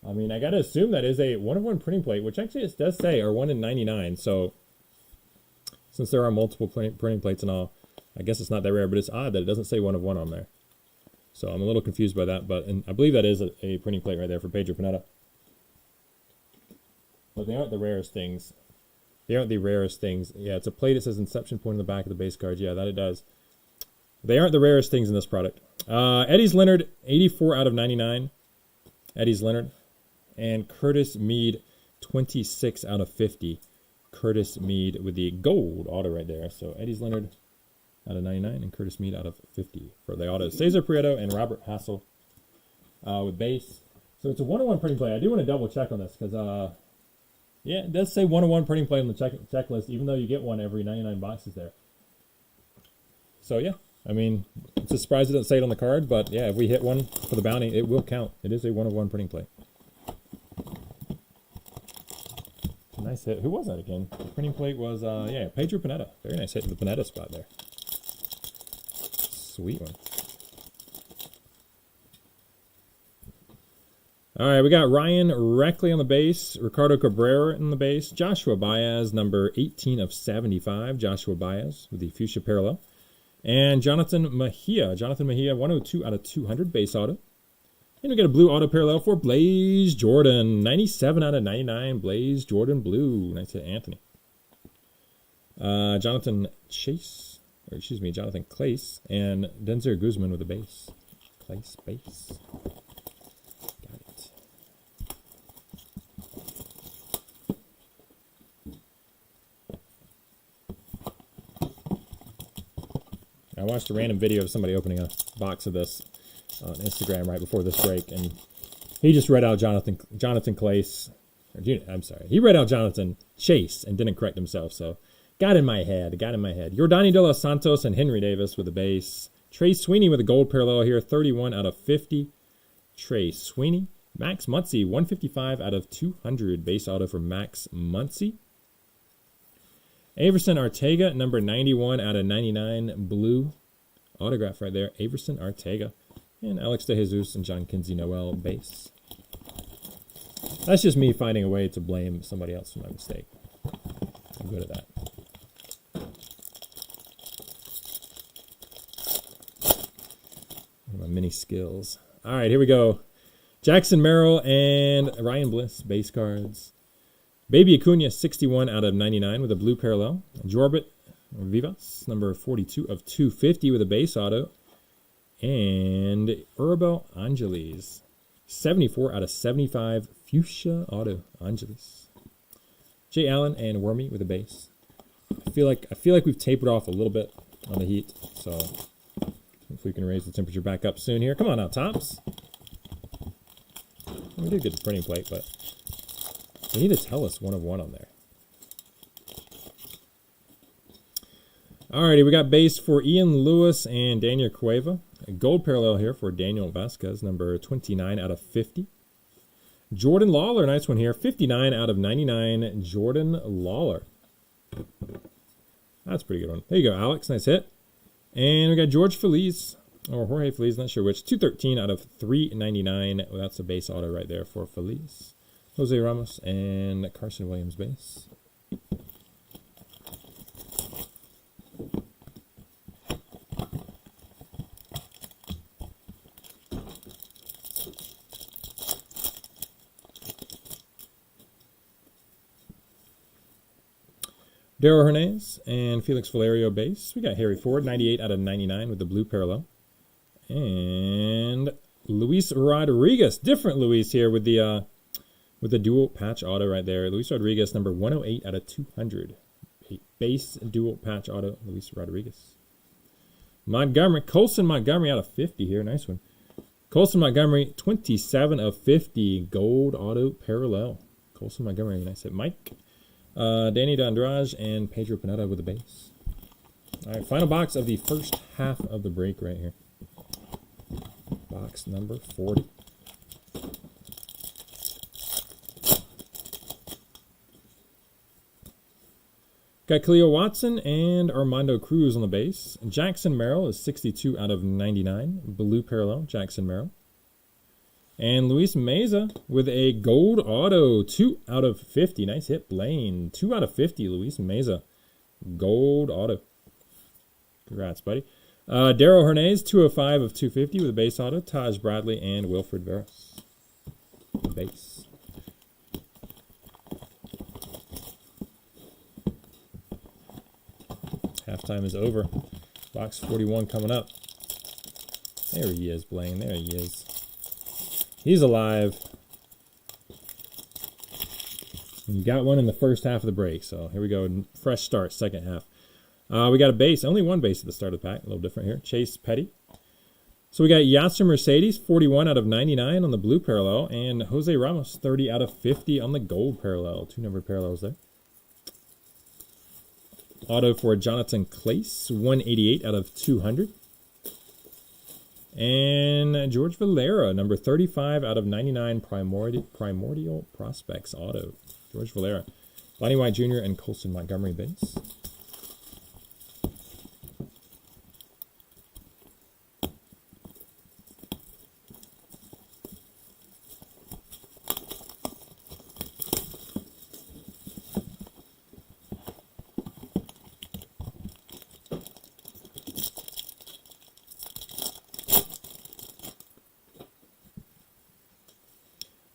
I mean, I gotta assume that is a 1-of-1 printing plate, which actually it does say are 1 in 99. So, since there are multiple printing plates and all, I guess it's not that rare. But it's odd that it doesn't say 1-of-1 on there. So I'm a little confused by that. But I believe that is a printing plate right there for Pedro Pineda. But they aren't the rarest things. They aren't the rarest things. Yeah, it's a plate that says Inception Point on the back of the base cards. Yeah, that it does. They aren't the rarest things in this product. Eddie's Leonard, 84 out of 99. Eddie's Leonard. And Curtis Mead, 26 out of 50. Curtis Mead with the gold auto right there. So Eddie's Leonard out of 99 and Curtis Mead out of 50 for the autos. Cesar Prieto and Robert Hassel with base. So it's a 1-of-1 printing plate. I do want to double check on this because, yeah, it does say 1-of-1 printing plate on the checklist, even though you get one every 99 boxes there. So, yeah, I mean, it's a surprise it doesn't say it on the card, but, yeah, if we hit one for the bounty, it will count. It is a 1-of-1 printing plate. Nice hit. Who was that again? The printing plate was, yeah, Pedro Pineda. Very nice hit in the Pineda spot there. Sweet one. All right, we got Ryan Reckley on the base, Ricardo Cabrera in the base, Joshua Baez, number 18 of 75, Joshua Baez with the fuchsia parallel, and Jonathan Mejia. Jonathan Mejia, 102 out of 200 base auto. And we got a blue auto parallel for Blaze Jordan. 97 out of 99. Blaze Jordan blue. Nice hit, Anthony. Jonathan Clace. And Denzer Guzman with a base. Clace base. Got it. I watched a random video of somebody opening a box of this on Instagram right before this break, and he just read out Jonathan Clace. I'm sorry, he read out Jonathan Chase and didn't correct himself, so got in my head. Yordani De Los Santos and Henry Davis with a base. Trey Sweeney with a gold parallel here, 31 out of 50. Trey Sweeney. Max Muncy, 155 out of 200 base auto for Max Muncy. Averson Arteaga, number 91 out of 99 blue autograph right there. Averson Arteaga. And Alex De Jesus and John Kinsey Noel base. That's just me finding a way to blame somebody else for my mistake. I'm good at that. One of my mini skills. All right, here we go. Jackson Merrill and Ryan Bliss base cards. Baby Acuna, 61 out of 99 with a blue parallel. Jorbit Vivas, number 42 of 250 with a base auto. And Urabel Angeles, 74 out of 75 fuchsia auto Angeles. Jay Allen and Wormy with a base. I feel like we've tapered off a little bit on the heat, so hopefully we can raise the temperature back up soon here. Come on now, Tops. We did get the printing plate, but we need to tell us 1-of-1 on there. Alrighty, we got base for Ian Lewis and Daniel Cueva. A gold parallel here for Daniel Vasquez, number 29 out of 50. Jordan Lawler, nice one here. 59 out of 99, Jordan Lawler. That's a pretty good one. There you go, Alex. Nice hit. And we got George Feliz or Jorge Feliz, not sure which. 213 out of 399. Well, that's a base auto right there for Feliz. Jose Ramos and Carson Williams base. Darryl Hernandez and Felix Valerio base. We got Harry Ford, 98 out of 99 with the blue parallel. And Luis Rodriguez, different Luis here with the dual patch auto right there. Luis Rodriguez, number 108 out of 200. Base dual patch auto, Luis Rodriguez. Montgomery, Colson Montgomery out of 50 here. Nice one. Colson Montgomery, 27 of 50. Gold auto parallel. Colson Montgomery, nice hit. Mike. Danny Donruss and Pedro Pineda with the base. All right, final box of the first half of the break right here. Box number 40. Got Cleo Watson and Armando Cruz on the base. Jackson Merrill is 62 out of 99. Blue parallel, Jackson Merrill. And Luis Meza with a gold auto, 2 out of 50. Nice hit, Blaine. 2 out of 50, Luis Meza. Gold auto. Congrats, buddy. Darryl Hernandez, 205 of 250 with a base auto. Taj Bradley and Wilfred Veras. Base. Halftime is over. Box 41 coming up. There he is, Blaine. There he is. He's alive. And you got one in the first half of the break. So here we go. Fresh start, second half. We got a base. Only one base at the start of the pack. A little different here. Chase Petty. So we got Yasser Mercedes, 41 out of 99 on the blue parallel. And Jose Ramos, 30 out of 50 on the gold parallel. 2 numbered parallels there. Auto for Jonathan Clace, 188 out of 200. And George Valera, number 35 out of 99, Primordial Prospects auto. George Valera. Lonnie White Jr. and Colson Montgomery base.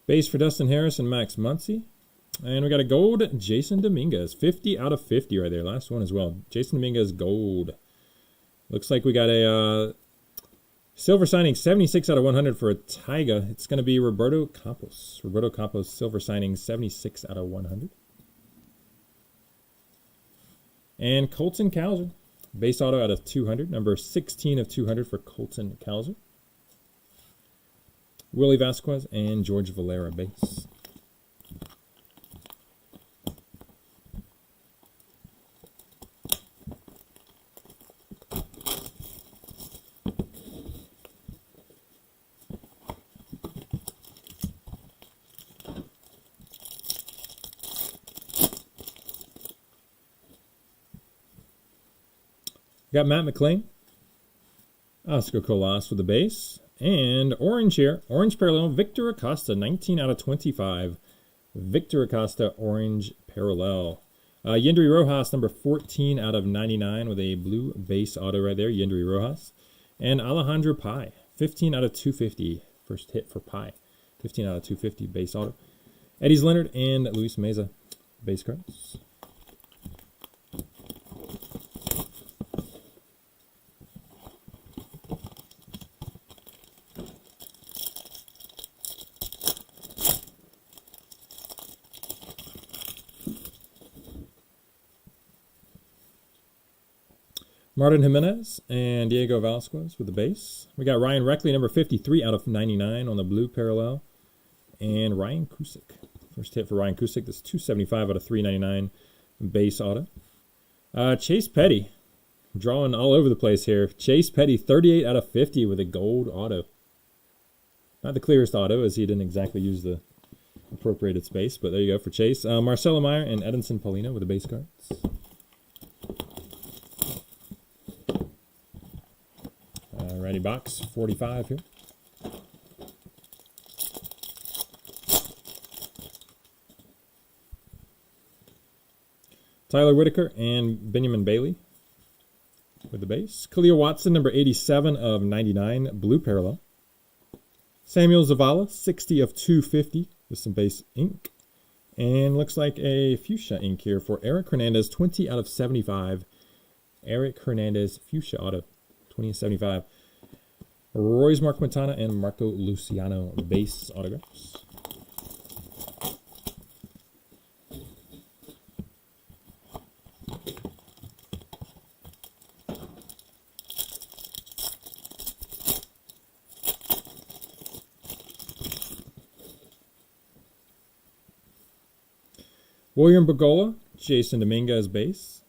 Base for Dustin Harris and Max Muncy. And we got a gold Jason Dominguez. 50 out of 50 right there. Last one as well. Jason Dominguez gold. Looks like we got a silver signing 76 out of 100 for a Tyga. It's going to be Roberto Campos. Roberto Campos silver signing 76 out of 100. And Colton Cowser. Base auto out of 200. Number 16 of 200 for Colton Cowser. Willie Vasquez and George Valera base. Got Matt McClain, Oscar Colas with the base. And orange here, orange parallel, Victor Acosta, 19 out of 25. Victor Acosta, orange parallel. Yendry Rojas, number 14 out of 99 with a blue base auto right there, Yendry Rojas. And Alejandro Pai, 15 out of 250. First hit for Pai, 15 out of 250 base auto. Eddie's Leonard and Luis Meza, base cards. Martin Jimenez and Diego Velasquez with the base. We got Ryan Reckley, number 53 out of 99 on the blue parallel. And Ryan Cusick. First hit for Ryan Cusick. This is 275 out of 399 base auto. Chase Petty. Drawing all over the place here. Chase Petty, 38 out of 50 with a gold auto. Not the clearest auto, as he didn't exactly use the appropriated space, but there you go for Chase. Marcelo Meyer and Edinson Paulino with the base cards. Alrighty, box 45 here. Tyler Whitaker and Benjamin Bailey with the base. Khalil Watson, number 87 of 99, blue parallel. Samuel Zavala, 60 of 250 with some base ink. And looks like a fuchsia ink here for Eric Hernandez, 20 out of 75. Eric Hernandez, fuchsia auto, 20 of 75. Roy's Mark Quintana and Marco Luciano base autographs. William Bergolla, Jason Dominguez base.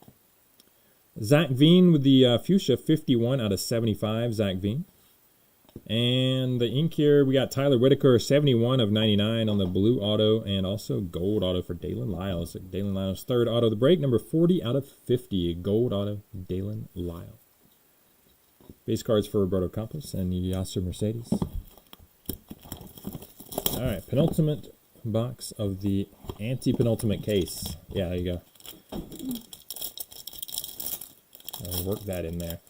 Zach Veen with the fuchsia, 51 out of 75, Zach Veen. And the ink here, we got Tyler Whitaker, 71 of 99 on the blue auto, and also gold auto for Dalen Lyles. Dalen Lyles' third auto of the break, number 40 out of 50, gold auto, Dalen Lyle. Base cards for Roberto Campos and Yasser Mercedes. All right, penultimate box of the anti-penultimate case. Yeah, there you go. I'll work that in there.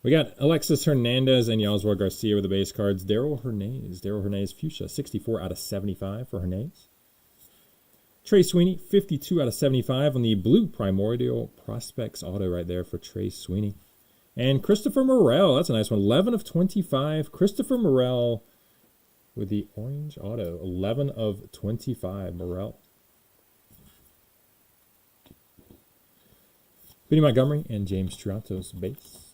We got Alexis Hernandez and Yoswar Garcia with the base cards. Daryl Hernandez fuchsia, 64 out of 75 for Hernandez. Trey Sweeney, 52 out of 75 on the blue Primordial Prospects auto right there for Trey Sweeney. And Christopher Morel, that's a nice one, 11 of 25. Christopher Morel with the orange auto, 11 of 25, Morel. Benny Montgomery and James Triantos base.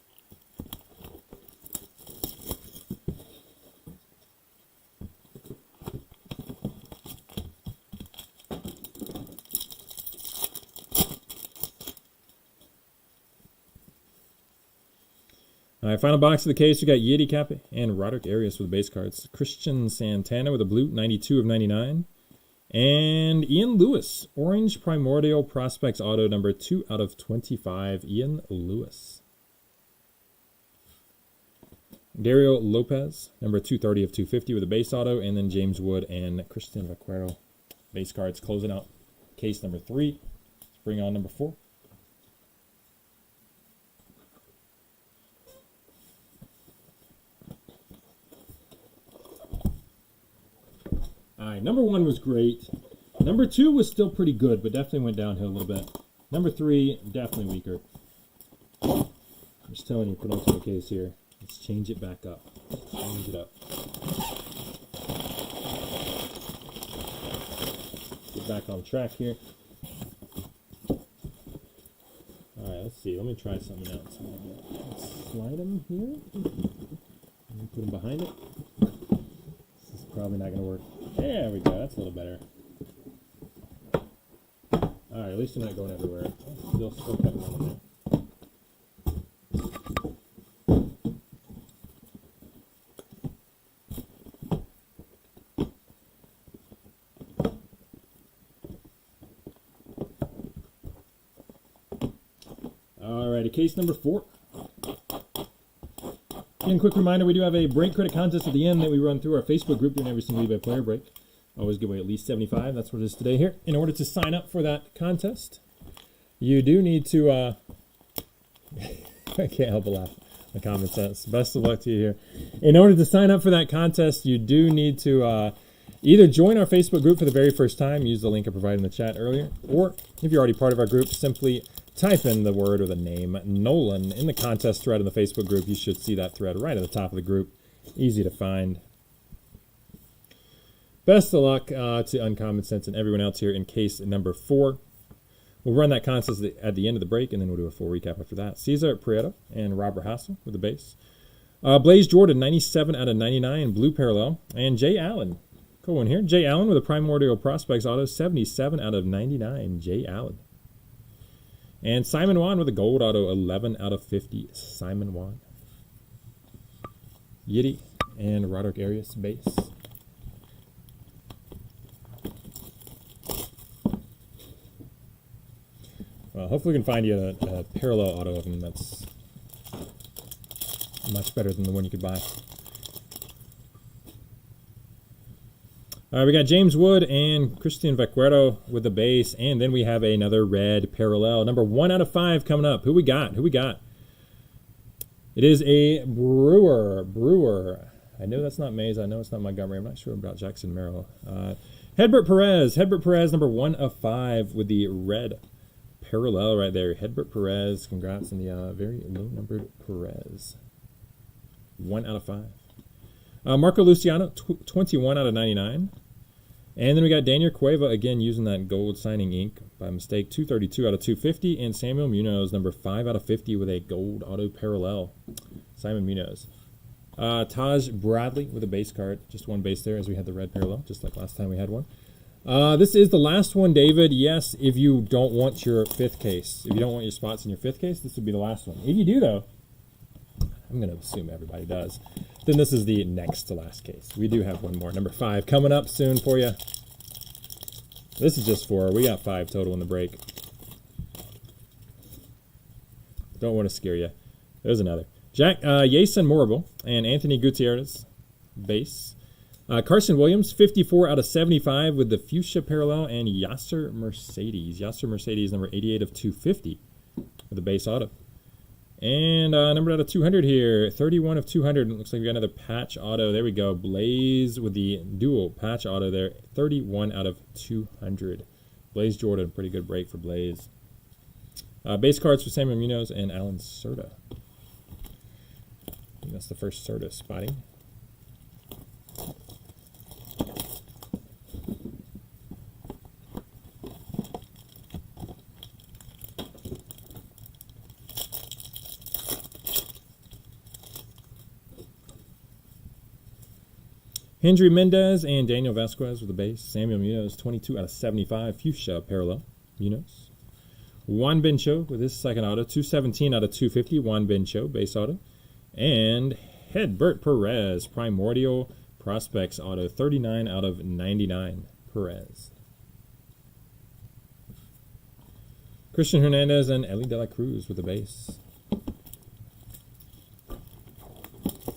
All right, final box of the case, we got Yeti Cappe and Roderick Arias with base cards. Christian Santana with a blue, 92 of 99. And Ian Lewis, orange Primordial Prospects auto, number 2 out of 25, Ian Lewis. Dario Lopez, number 230 of 250 with a base auto. And then James Wood and Christian Vaquero base cards closing out case number 3. Let's bring on number 4. All right, number 1 was great. Number 2 was still pretty good, but definitely went downhill a little bit. Number 3, definitely weaker. I'm just telling you, penultimate case here. Let's change it back up. Change it up. Get back on track here. All right, let's see. Let me try something else. Let's slide them here. And put them behind it. This is probably not going to work. There we go. That's a little better. All right, at least they're not going everywhere. Still got one in there. All righty, case number 4. Again, quick reminder, we do have a break credit contest at the end that we run through our Facebook group during every single eBay player break. Always give away at least 75. That's what it is today here. In order to sign up for that contest, you do need to, I can't help but laugh. The common sense. Best of luck to you here. In order to sign up for that contest, you do need to either join our Facebook group for the very first time, use the link I provided in the chat earlier, or if you're already part of our group, simply type in the word or the name Nolan in the contest thread in the Facebook group. You should see that thread right at the top of the group. Easy to find. Best of luck to Uncommon Sense and everyone else here in case number 4. We'll run that contest at the end of the break, and then we'll do a full recap after that. Cesar Prieto and Robert Hassel with the base. Blaze Jordan, 97 out of 99, blue parallel. And Jay Allen. Cool one here. Jay Allen with a Primordial Prospects auto, 77 out of 99, Jay Allen. And Simon Wan with a gold auto, 11 out of 50, Simon Wan. Yeti and Roderick Arias base. Well, hopefully we can find you a parallel auto of him that's much better than the one you could buy. All right, we got James Wood and Christian Vaquero with the base, and then we have another red parallel. Number 1 out of 5 coming up. Who we got? Who we got? It is a Brewer. I know that's not Mays. I know it's not Montgomery. I'm not sure about Jackson Merrill. Hedbert Perez, number 1 of 5 with the red parallel right there. Hedbert Perez, congrats on the very low-numbered Perez. 1 out of 5. Marco Luciano, 21 out of 99. And then we got Daniel Cueva, again, using that gold signing ink by mistake, 232 out of 250. And Samuel Munoz, number 5 out of 50 with a gold auto parallel. Simon Munoz. Taj Bradley with a base card. Just one base there as we had the red parallel, just like last time we had one. This is the last one, David. Yes, if you don't want your 5th case. If you don't want your spots in your 5th case, this would be the last one. If you do, though, I'm going to assume everybody does, then this is the next to last case. We do have one more. Number 5 coming up soon for you. This is just 4. We got 5 total in the break. Don't want to scare you. There's another. Jason Morrible and Anthony Gutierrez, base. Carson Williams, 54 out of 75 with the fuchsia parallel, and Yasser Mercedes. Yasser Mercedes, number 88 of 250 with the base auto. And numbered out of 200 here, 31 of 200. Looks like we got another patch auto. There we go. Blaze with the dual patch auto there, 31 out of 200. Blaze Jordan, pretty good break for Blaze. Base cards for Samuel Munoz and Alan Serta. I think that's the first Serta spotting. Hendry Mendez and Daniel Vasquez with the base. Samuel Munoz, 22 out of 75. Fuchsia parallel. Munoz. Juan Bencho with his second auto. 217 out of 250. Juan Bencho, base auto. And Hedbert Perez, Primordial Prospects auto. 39 out of 99. Perez. Christian Hernandez and Ellie De La Cruz with the base.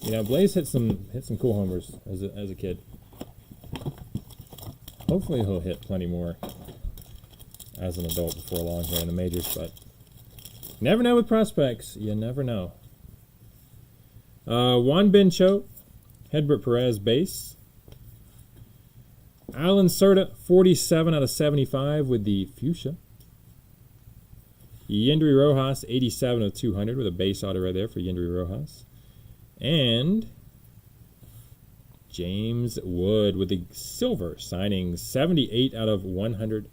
You know, Blaze hit some cool homers as a kid. Hopefully he'll hit plenty more as an adult before long here in the majors, but you never know with prospects. You never know. Juan Bencho, Hedbert Perez, base. Alan Serta, 47 out of 75 with the fuchsia. Yendry Rojas, 87 of 200 with a base auto right there for Yendry Rojas. And James Wood with the silver signings, 78 out of 100.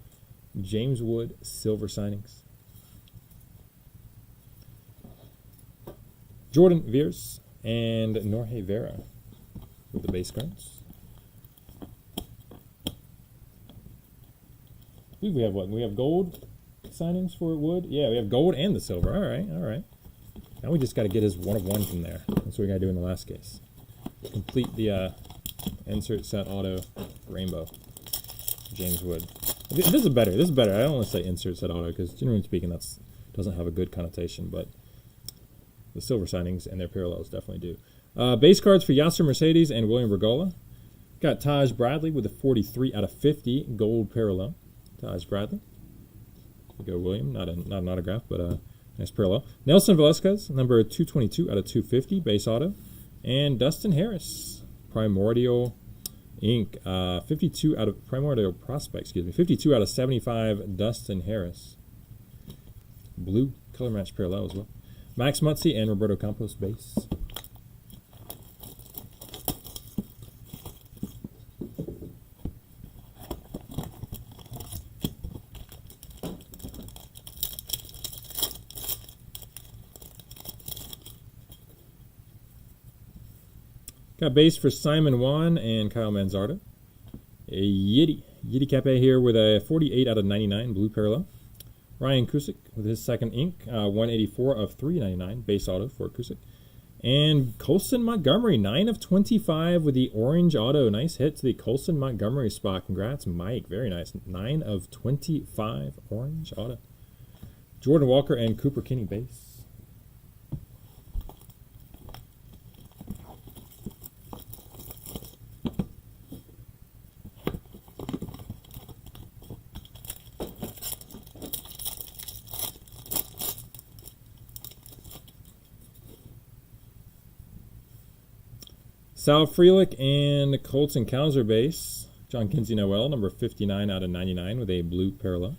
James Wood, silver signings. Jordan Veers and Norge Vera with the base cards. I believe we have what? We have gold signings for Wood? Yeah, we have gold and the silver. All right, all right. Now we just got to get his 1 of 1 from there. That's what we got to do in the last case. Complete the insert set auto rainbow. James Wood. This is better. This is better. I don't want to say insert set auto because generally speaking that doesn't have a good connotation, but the silver signings and their parallels definitely do. Base cards for Yasser Mercedes and William Regola. Got Taj Bradley with a 43 out of 50 gold parallel. Taj Bradley. There you go, William. Not an autograph, but nice parallel. Nelson Velasquez, number 222 out of 250, base auto. And Dustin Harris, Primordial Ink, 52 out of Primordial Prospect, 52 out of 75, Dustin Harris. Blue color match parallel as well. Max Muncy and Roberto Campos, base. Got base for Simon Juan and Kyle Manzardo. A Yiddy Cape here with a 48 out of 99 blue parallel. Ryan Cusick with his second ink, 184 of 399 base auto for Cusick. And Colson Montgomery, 9 of 25 with the orange auto. Nice hit to the Colson Montgomery spot. Congrats, Mike. Very nice. 9 of 25 orange auto. Jordan Walker and Cooper Kinney base. Sal Frelick and Colton Cowser base. John Kinsey Noel, number 59 out of 99 with a blue parallel.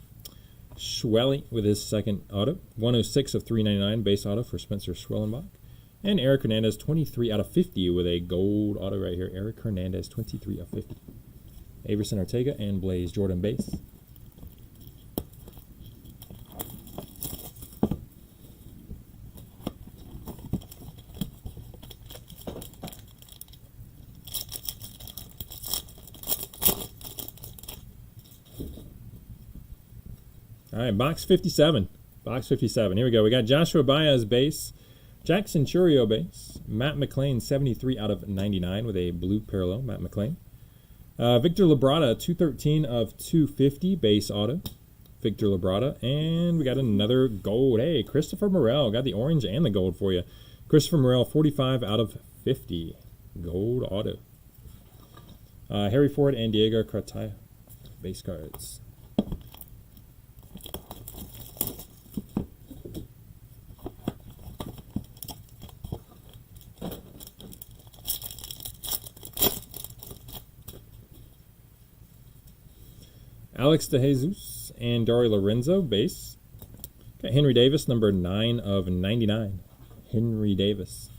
Schwelly with his second auto. 106 of 399 base auto for Spencer Schwellenbach. And Eric Hernandez, 23 out of 50 with a gold auto right here. Eric Hernandez, 23 of 50. Averson Ortega and Blaze Jordan base. All right, box 57. Box 57. Here we go. We got Joshua Baez base, Jackson Churio base, Matt McClain 73 out of 99 with a blue parallel. Matt McClain. Victor Labrada 213 of 250 base auto. Victor Labrada, and we got another gold. Hey, Christopher Morel got the orange and the gold for you. Christopher Morel 45 out of 50 gold auto. Harry Ford and Diego Cartaya base cards. Alex DeJesus and Dario Lorenzo, base. Got Henry Davis, number 9 of 99. Henry Davis,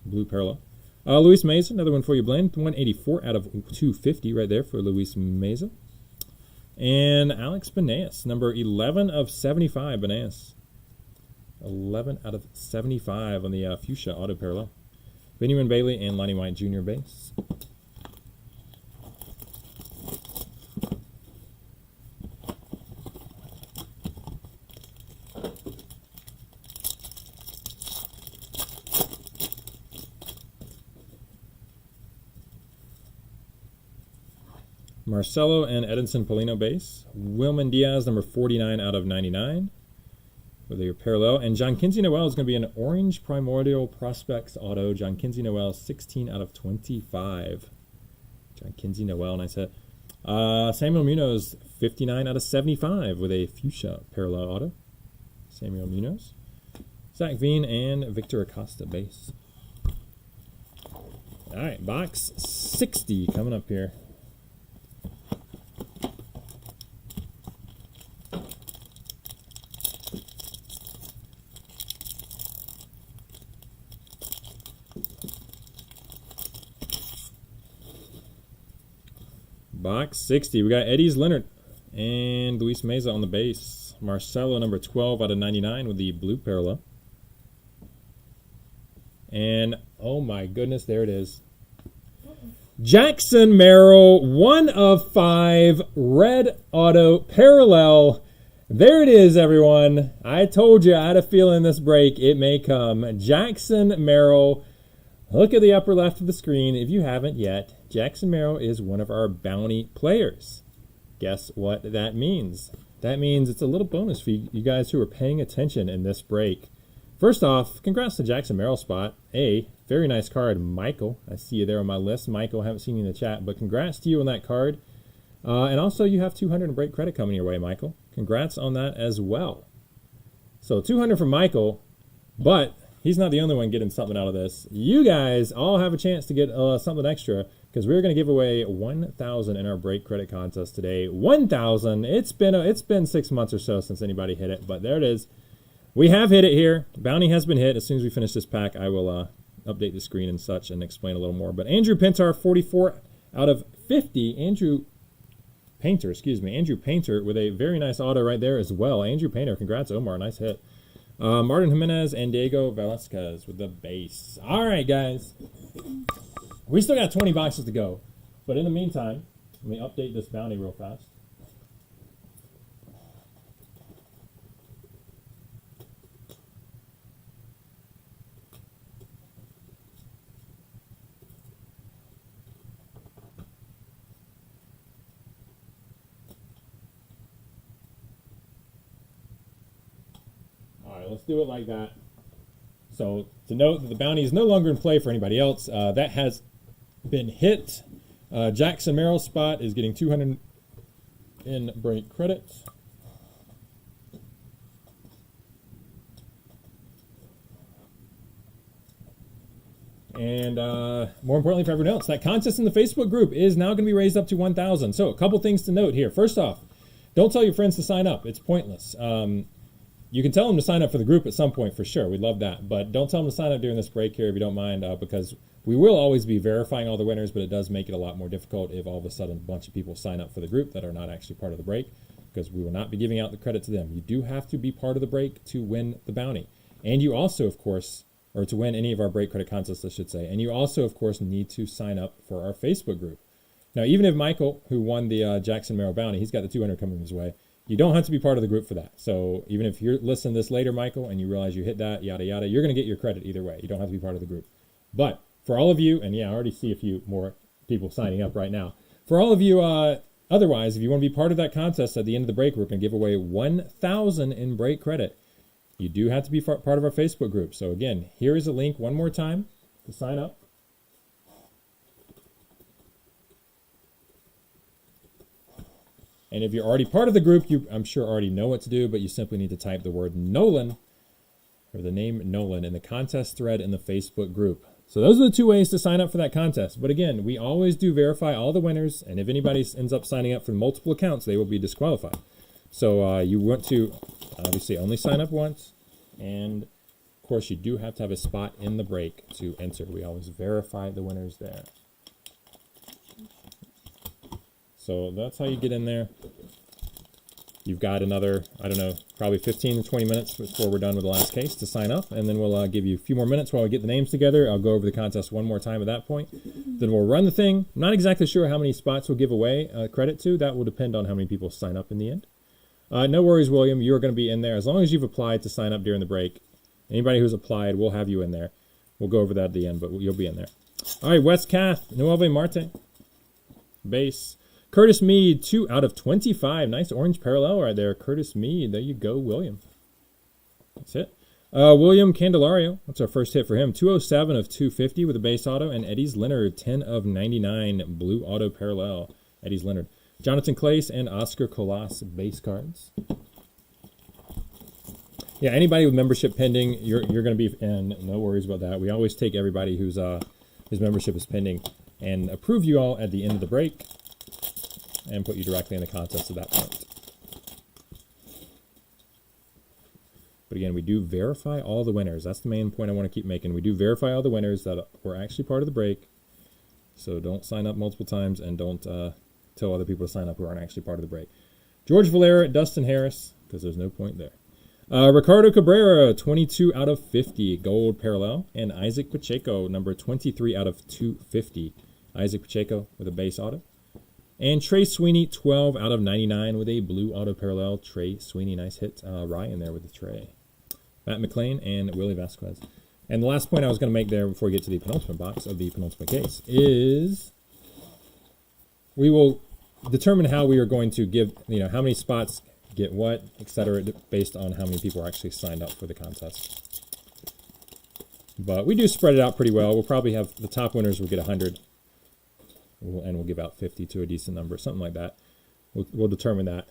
blue parallel. Luis Meza, another one for you, Blaine. 184 out of 250 right there for Luis Meza. And Alex Benaes, number 11 of 75, Benaes. 11 out of 75 on the Fuchsia auto parallel. Benjamin Bailey and Lonnie White Jr. base. Marcelo and Edinson Polino base. Wilman Diaz, number 49 out of 99 with your parallel. And John Kinsey Noel is going to be an orange Primordial Prospects auto. John Kinsey Noel, 16 out of 25. John Kinsey Noel, nice hit. Samuel Munoz, 59 out of 75 with a fuchsia parallel auto. Samuel Munoz. Zach Veen and Victor Acosta base. All right, box 60 coming up here. Box 60. We got Eddie's Leonard and Luis Meza on the base. Marcelo, number 12 out of 99 with the blue parallel. And, oh my goodness, there it is. Jackson Merrill, 1 of 5, red auto parallel. There it is, everyone. I told you I had a feeling this break, it may come. Jackson Merrill. Look at the upper left of the screen if you haven't yet. Jackson Merrill is one of our bounty players. Guess what that means? That means it's a little bonus for you guys who are paying attention in this break. First off, congrats to Jackson Merrill spot. Very nice card, Michael. I see you there on my list. Michael, haven't seen you in the chat, but congrats to you on that card. And also, you have 200 in break credit coming your way, Michael. Congrats on that as well. So 200 for Michael, but he's not the only one getting something out of this. You guys all have a chance to get something extra because we're going to give away 1,000 in our break credit contest today. 1,000. It's been 6 months or so since anybody hit it, but there it is. We have hit it here. Bounty has been hit. As soon as we finish this pack, I will update the screen and such and explain a little more. But Andrew Pintar, 44 out of 50. Andrew Painter with a very nice auto right there as well. Andrew Painter, congrats, Omar. Nice hit. Martin Jimenez and Diego Velasquez with the base. All right, guys. We still got 20 boxes to go. But in the meantime, let me update this bounty real fast. right, let's do it like that. So to note that the bounty is no longer in play for anybody else. That has been hit. Jackson Merrill spot is getting 200 in break credits. And more importantly for everyone else, that contest in the Facebook group is now going to be raised up to 1,000. So a couple things to note here. First off, don't tell your friends to sign up. It's pointless. You can tell them to sign up for the group at some point for sure. We'd love that. But don't tell them to sign up during this break here if you don't mind, because we will always be verifying all the winners, but it does make it a lot more difficult if all of a sudden a bunch of people sign up for the group that are not actually part of the break, because we will not be giving out the credit to them. You do have to be part of the break to win the bounty. And you also, of course, or to win any of our break credit contests, I should say. And you also, of course, need to sign up for our Facebook group. Now, even if Michael, who won the Jackson Merrill bounty, he's got the 200 coming his way, you don't have to be part of the group for that. So even if you're listening to this later, Michael, and you realize you hit that, yada, yada, you're going to get your credit either way. You don't have to be part of the group. But for all of you, and yeah, I already see a few more people signing up right now. For all of you, otherwise, if you want to be part of that contest at the end of the break, we're going to give away 1,000 in break credit. You do have to be part of our Facebook group. So again, here is a link one more time to sign up. And if you're already part of the group, you, I'm sure, already know what to do, but you simply need to type the word Nolan, or the name Nolan, in the contest thread in the Facebook group. So those are the two ways to sign up for that contest. But again, we always do verify all the winners, and if anybody ends up signing up for multiple accounts, they will be disqualified. So you want to obviously only sign up once, and of course you do have to have a spot in the break to enter. We always verify the winners there. So that's how you get in there. You've got another, I don't know, probably 15 to 20 minutes before we're done with the last case to sign up, and then we'll give you a few more minutes while we get the names together. I'll go over the contest one more time at that point. Then we'll run the thing. I'm not exactly sure how many spots we'll give away credit to. That will depend on how many people sign up in the end. No worries, William. You're going to be in there. As long as you've applied to sign up during the break, anybody who's applied, we'll have you in there. We'll go over that at the end, but you'll be in there. All right, West Cath, Nueve Marte, base. Curtis Mead, 2 out of 25. Nice orange parallel right there. Curtis Mead. There you go, William. That's it. William Candelario. That's our first hit for him. 207 of 250 with a base auto. And Eddie's Leonard, 10 of 99. Blue auto parallel. Eddie's Leonard. Jonathan Clace and Oscar Colas base cards. Yeah, anybody with membership pending, you're going to be in. No worries about that. We always take everybody whose membership is pending and approve you all at the end of the break, and put you directly in the contest at that point. But again, we do verify all the winners. That's the main point I want to keep making. We do verify all the winners that were actually part of the break. So don't sign up multiple times, and don't tell other people to sign up who aren't actually part of the break. George Valera, Dustin Harris, because there's no point there. Ricardo Cabrera, 22 out of 50, gold parallel. And Isaac Pacheco, number 23 out of 250. Isaac Pacheco with a base auto. And Trey Sweeney, 12 out of 99 with a blue auto parallel. Trey Sweeney, nice hit. Ryan there with the tray. Matt McLean and Willie Vasquez. And the last point I was going to make there before we get to the penultimate box of the penultimate case is we will determine how we are going to give, how many spots get what, etc., based on how many people are actually signed up for the contest. But we do spread it out pretty well. We'll probably have the top winners will get 100. And we'll give out 50 to a decent number, something like that. We'll determine that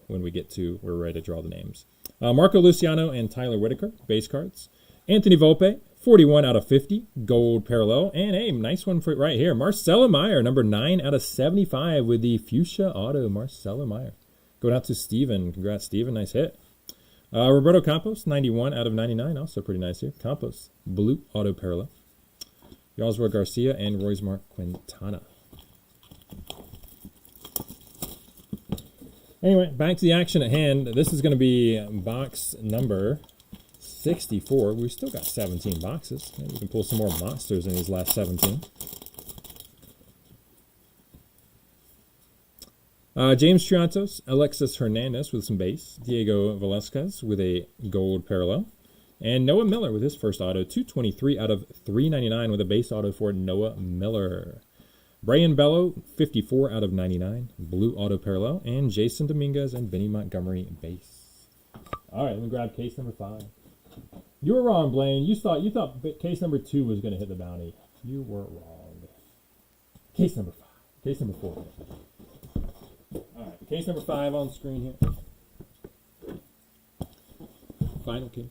when we get to, we're ready to draw the names. Marco Luciano and Tyler Whitaker, base cards. Anthony Volpe, 41 out of 50, gold parallel. And a nice one for right here. Marcelo Meyer, number 9 out of 75 with the fuchsia auto. Marcelo Meyer. Going out to Steven. Congrats, Steven. Nice hit. Roberto Campos, 91 out of 99. Also pretty nice here. Campos, blue auto parallel. Yoswar Garcia and Roysmar Quintana. Anyway, back to the action at hand. This is going to be box number 64. We've still got 17 boxes. Maybe we can pull some more monsters in these last 17. James Triantos, Alexis Hernandez with some base. Diego Velasquez with a gold parallel. And Noah Miller with his first auto, 223 out of 399 with a base auto for Noah Miller. Brian Bello, 54 out of 99, blue auto parallel. And Jason Dominguez and Benny Montgomery base. All right, let me grab case number 5. You were wrong, Blaine. You thought case number 2 was going to hit the bounty. You were wrong. Case number 5. Case number 4. All right, case number 5 on screen here. Final case.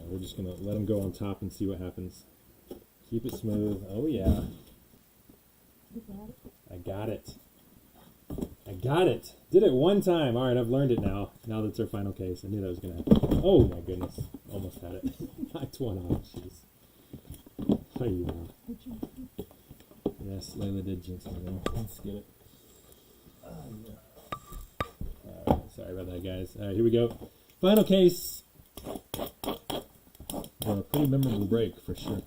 We're just going to let them go on top and see what happens. Keep it smooth. Oh, yeah. I got it. I got it. Did it one time. All right, I've learned it now. Now that's our final case. I knew that was going to happen. Oh, my goodness. Almost had it. Knocked one off. Jeez. How you know? Yes, Layla did jinx me there. Let's get it. All right, sorry about that, guys. All right, here we go. Final case. A pretty memorable break, for sure.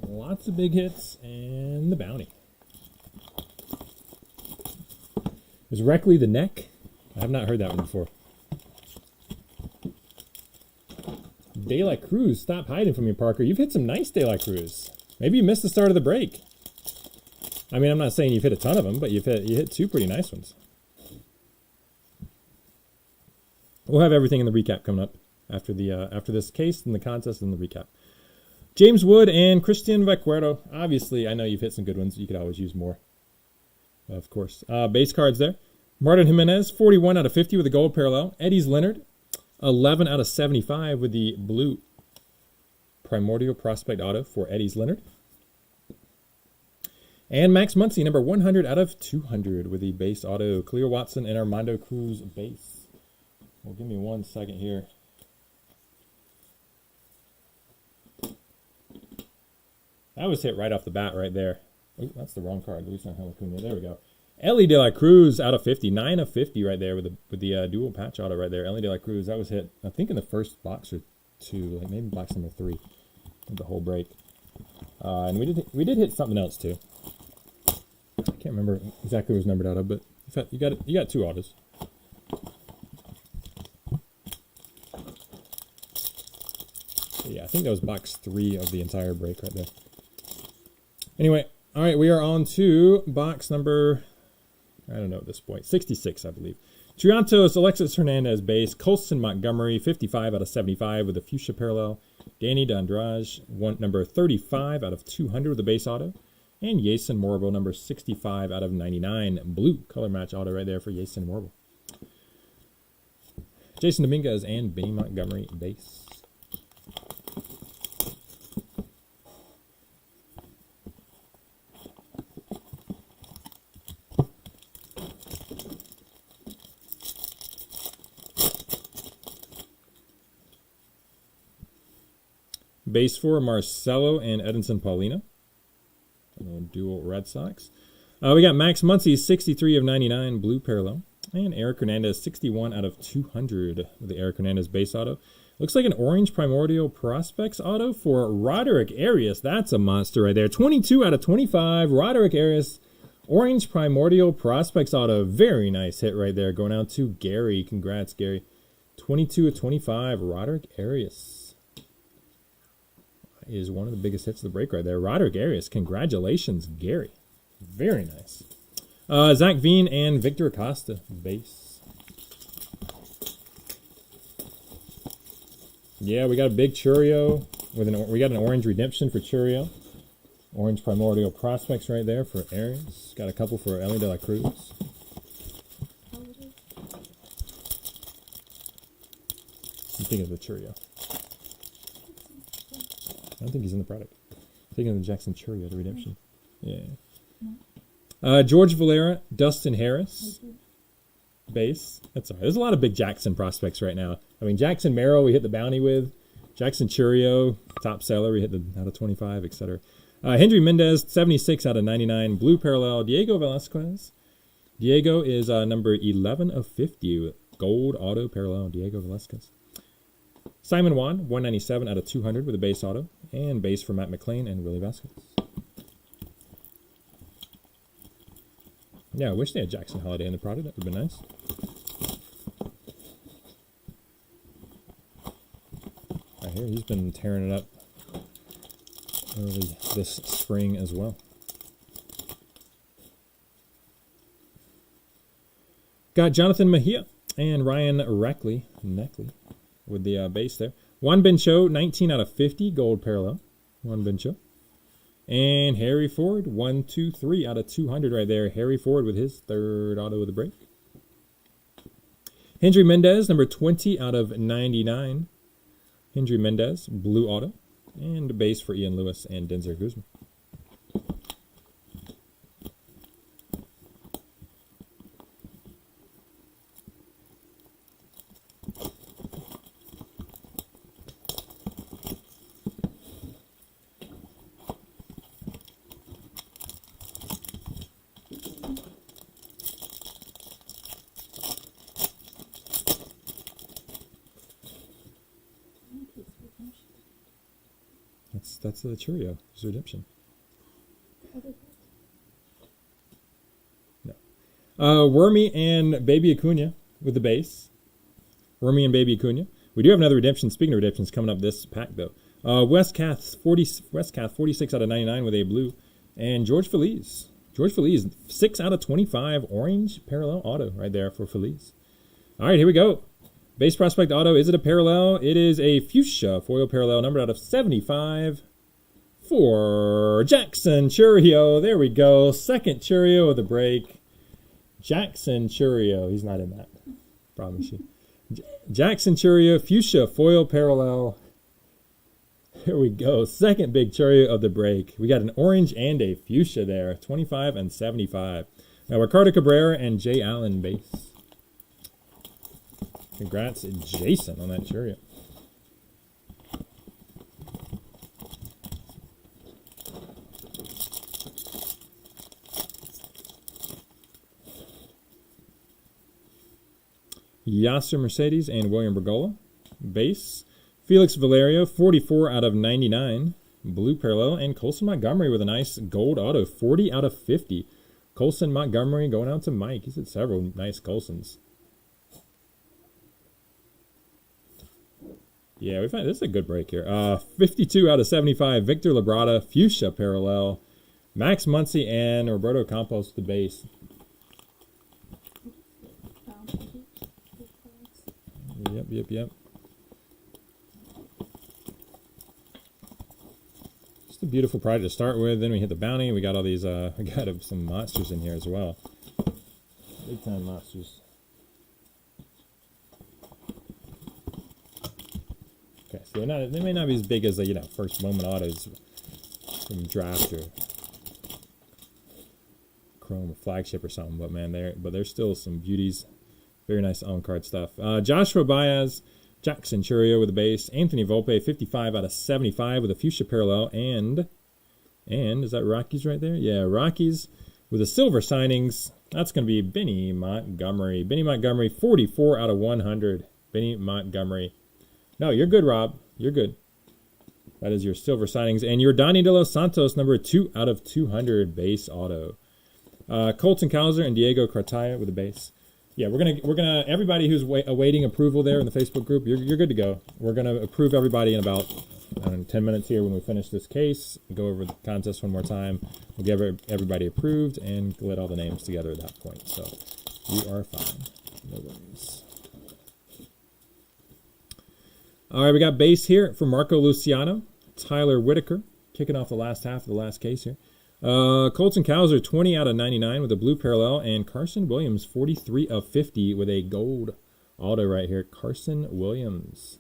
Lots of big hits and the bounty. Is Reckley the neck? I have not heard that one before. De La Cruz, stop hiding from me, Parker. You've hit some nice De La Cruz. Maybe you missed the start of the break. I mean, I'm not saying you've hit a ton of them, but you hit 2 pretty nice ones. We'll have everything in the recap coming up after this case and the contest and the recap. James Wood and Christian Vaquero. Obviously, I know you've hit some good ones. You could always use more, of course. Base cards there. Martin Jimenez, 41 out of 50 with a gold parallel. Eddie's Leonard, 11 out of 75 with the blue Primordial Prospect Auto for Eddie's Leonard. And Max Muncy, number 100 out of 200 with the base auto. Cleo Watson and Armando Cruz base. Well, give me 1 second here. That was hit right off the bat right there. Oh, that's the wrong card. Luis Angel Acuna. There we go. Ellie De La Cruz out of 50. 9 of 50 right there with the dual patch auto right there. Ellie De La Cruz. That was hit, I think, in the first box or 2. Like maybe box number 3 of the whole break. And we did hit something else too. I can't remember exactly what it was numbered out of, but you got 2 autos. So yeah, I think that was box 3 of the entire break right there. Anyway, all right, we are on to box number, I don't know at this point, 66, I believe. Triantos, Alexis Hernandez base, Colson Montgomery, 55 out of 75 with a fuchsia parallel. Danny Donruss, number 35 out of 200 with the base auto. And Jason Morrible, number 65 out of 99. Blue color match auto right there for Jason Morrible. Jason Dominguez and Benny Montgomery base. Base for Marcelo and Edinson Paulino. Dual Red Sox. We got Max Muncy, 63 of 99, blue parallel. And Eric Hernandez, 61 out of 200 with the Eric Hernandez base auto. Looks like an orange Primordial Prospects auto for Roderick Arias. That's a monster right there. 22 out of 25, Roderick Arias. Orange Primordial Prospects auto. Very nice hit right there. Going out to Gary. Congrats, Gary. 22 of 25, Roderick Arias. Is one of the biggest hits of the break right there. Roderick Arias. Congratulations, Gary. Very nice. Zach Veen and Victor Acosta, base. Yeah, we got a big Churio. We got an orange redemption for Churio. Orange Primordial Prospects right there for Arias. Got a couple for Ellie De La Cruz. I'm thinking of the Churio. I don't think he's in the product. I'm thinking of the Jackson Churio, the redemption. Yeah. George Valera, Dustin Harris, base. That's all right. There's a lot of big Jackson prospects right now. I mean, Jackson Merrill, we hit the bounty with. Jackson Churio, top seller, we hit the out of 25, etc. Hendry Mendez, 76 out of 99, blue parallel. Diego Velasquez. Diego is number 11 of 50, gold auto parallel. Diego Velasquez. Simon Juan, 197 out of 200 with a base auto. And base for Matt McClain and Willie Vasquez. Yeah, I wish they had Jackson Holiday in the product. That would have been nice. Right here, he's been tearing it up early this spring as well. Got Jonathan Mejia and Ryan Neckley with the base there. Juan Bencho, 19 out of 50, gold parallel. Juan Bencho. And Harry Ford, 1, 2, 3 out of 200 right there. Harry Ford with his third auto of the break. Hendry Mendez, number 20 out of 99. Hendry Mendez, blue auto. And a base for Ian Lewis and Denzer Guzman. That's the Churio. It's redemption. No. Wormy and Baby Acuna with the base. Wormy and Baby Acuna. We do have another redemption. Speaking of redemptions, coming up this pack though. Westcath 46 out of 99 with a blue, and George Feliz. George Feliz 6 out of 25 orange parallel auto right there for Feliz. All right, here we go. Base prospect auto. Is it a parallel? It is a fuchsia foil parallel, numbered out of 75 for Jackson Churio. There we go. Second Churio of the break. Jackson Churio. He's not in that. Promise you. Jackson Churio, fuchsia foil parallel. Here we go. Second big Churio of the break. We got an orange and a fuchsia there. 25 and 75. Now Ricardo Cabrera and Jay Allen base. Congrats, Jason, on that Churio. Yasser Mercedes and William Bergolla. Base. Felix Valerio, 44 out of 99. Blue parallel. And Colson Montgomery with a nice gold auto. 40 out of 50. Colson Montgomery going out to Mike. He's had several nice Colsons. Yeah, we find this is a good break here. 52 out of 75. Victor Labrada, fuchsia parallel. Max Muncy and Roberto Campos the base. Yep. Just a beautiful product to start with. Then we hit the bounty. We got all these. We got some monsters in here as well. Big time monsters. Okay, so they may not be as big as the first Bowman autos from draft or Chrome or flagship or something, but man, they're still some beauties. Very nice on-card stuff. Joshua Baez, Jackson Churio with a base. Anthony Volpe, 55 out of 75 with a fuchsia parallel. And is that Rockies right there? Yeah, Rockies with the silver signings. That's going to be Benny Montgomery. Benny Montgomery, 44 out of 100. Benny Montgomery. No, you're good, Rob. You're good. That is your silver signings. And your Donnie De Los Santos, number 2 out of 200 base auto. Colton Cowser and Diego Cartaya with a base. Yeah, we're gonna everybody who's awaiting approval there in the Facebook group, you're good to go. We're gonna approve everybody in about 10 minutes here when we finish this case. Go over the contest one more time. We'll get everybody approved and let all the names together at that point. So you are fine. No worries. All right, we got base here for Marco Luciano, Tyler Whitaker, kicking off the last half of the last case here. Colton Cowser, 20 out of 99 with a blue parallel, and Carson Williams, 43 of 50 with a gold auto right here. Carson Williams.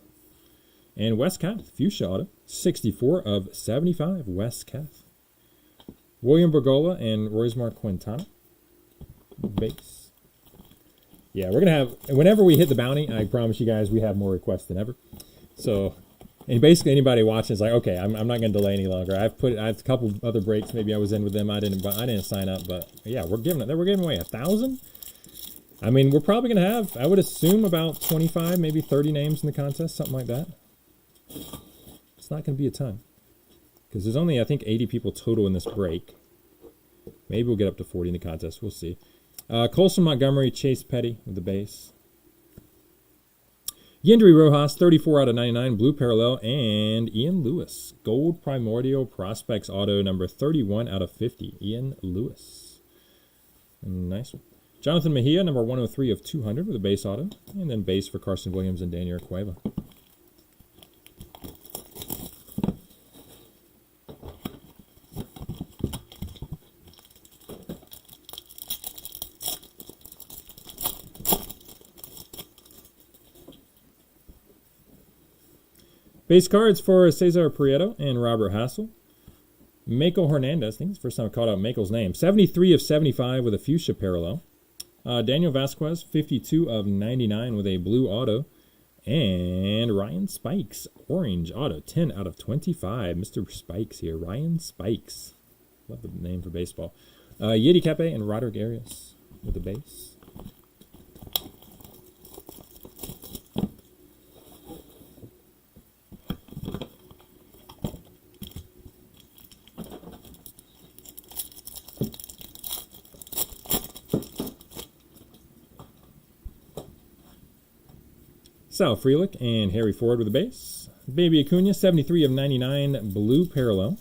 And Wes Kath, fuchsia auto, 64 of 75, Wes Kath. William Bergolla and Roysmar Quintana, base. Yeah, we're going to have, whenever we hit the bounty, I promise you guys we have more requests than ever. So, and basically anybody watching is like, okay, I'm not going to delay any longer. I have a couple other breaks. Maybe I was in with them. I didn't sign up, but yeah, we're giving away 1,000. I mean, we're probably going to have, I would assume, about 25, maybe 30 names in the contest, something like that. It's not going to be a ton because there's only, I think, 80 people total in this break. Maybe we'll get up to 40 in the contest. We'll see. Colson Montgomery, Chase Petty with the base. Yendry Rojas, 34 out of 99, blue parallel. And Ian Lewis, gold primordial prospects auto, number 31 out of 50. Ian Lewis. Nice one. Jonathan Mejia, number 103 of 200 with a base auto. And then base for Carson Williams and Daniel Cueva. Base cards for Cesar Prieto and Robert Hassel. Michael Hernandez, I think it's the first time I called out Michael's name. 73 of 75 with a fuchsia parallel. Daniel Vasquez, 52 of 99 with a blue auto. And Ryan Spikes, orange auto, 10 out of 25. Mr. Spikes here, Ryan Spikes. Love the name for baseball. Yeti Kepe and Roderick Arias with the base. Sal Frelick and Harry Ford with the base. Baby Acuna, 73 of 99, blue parallel.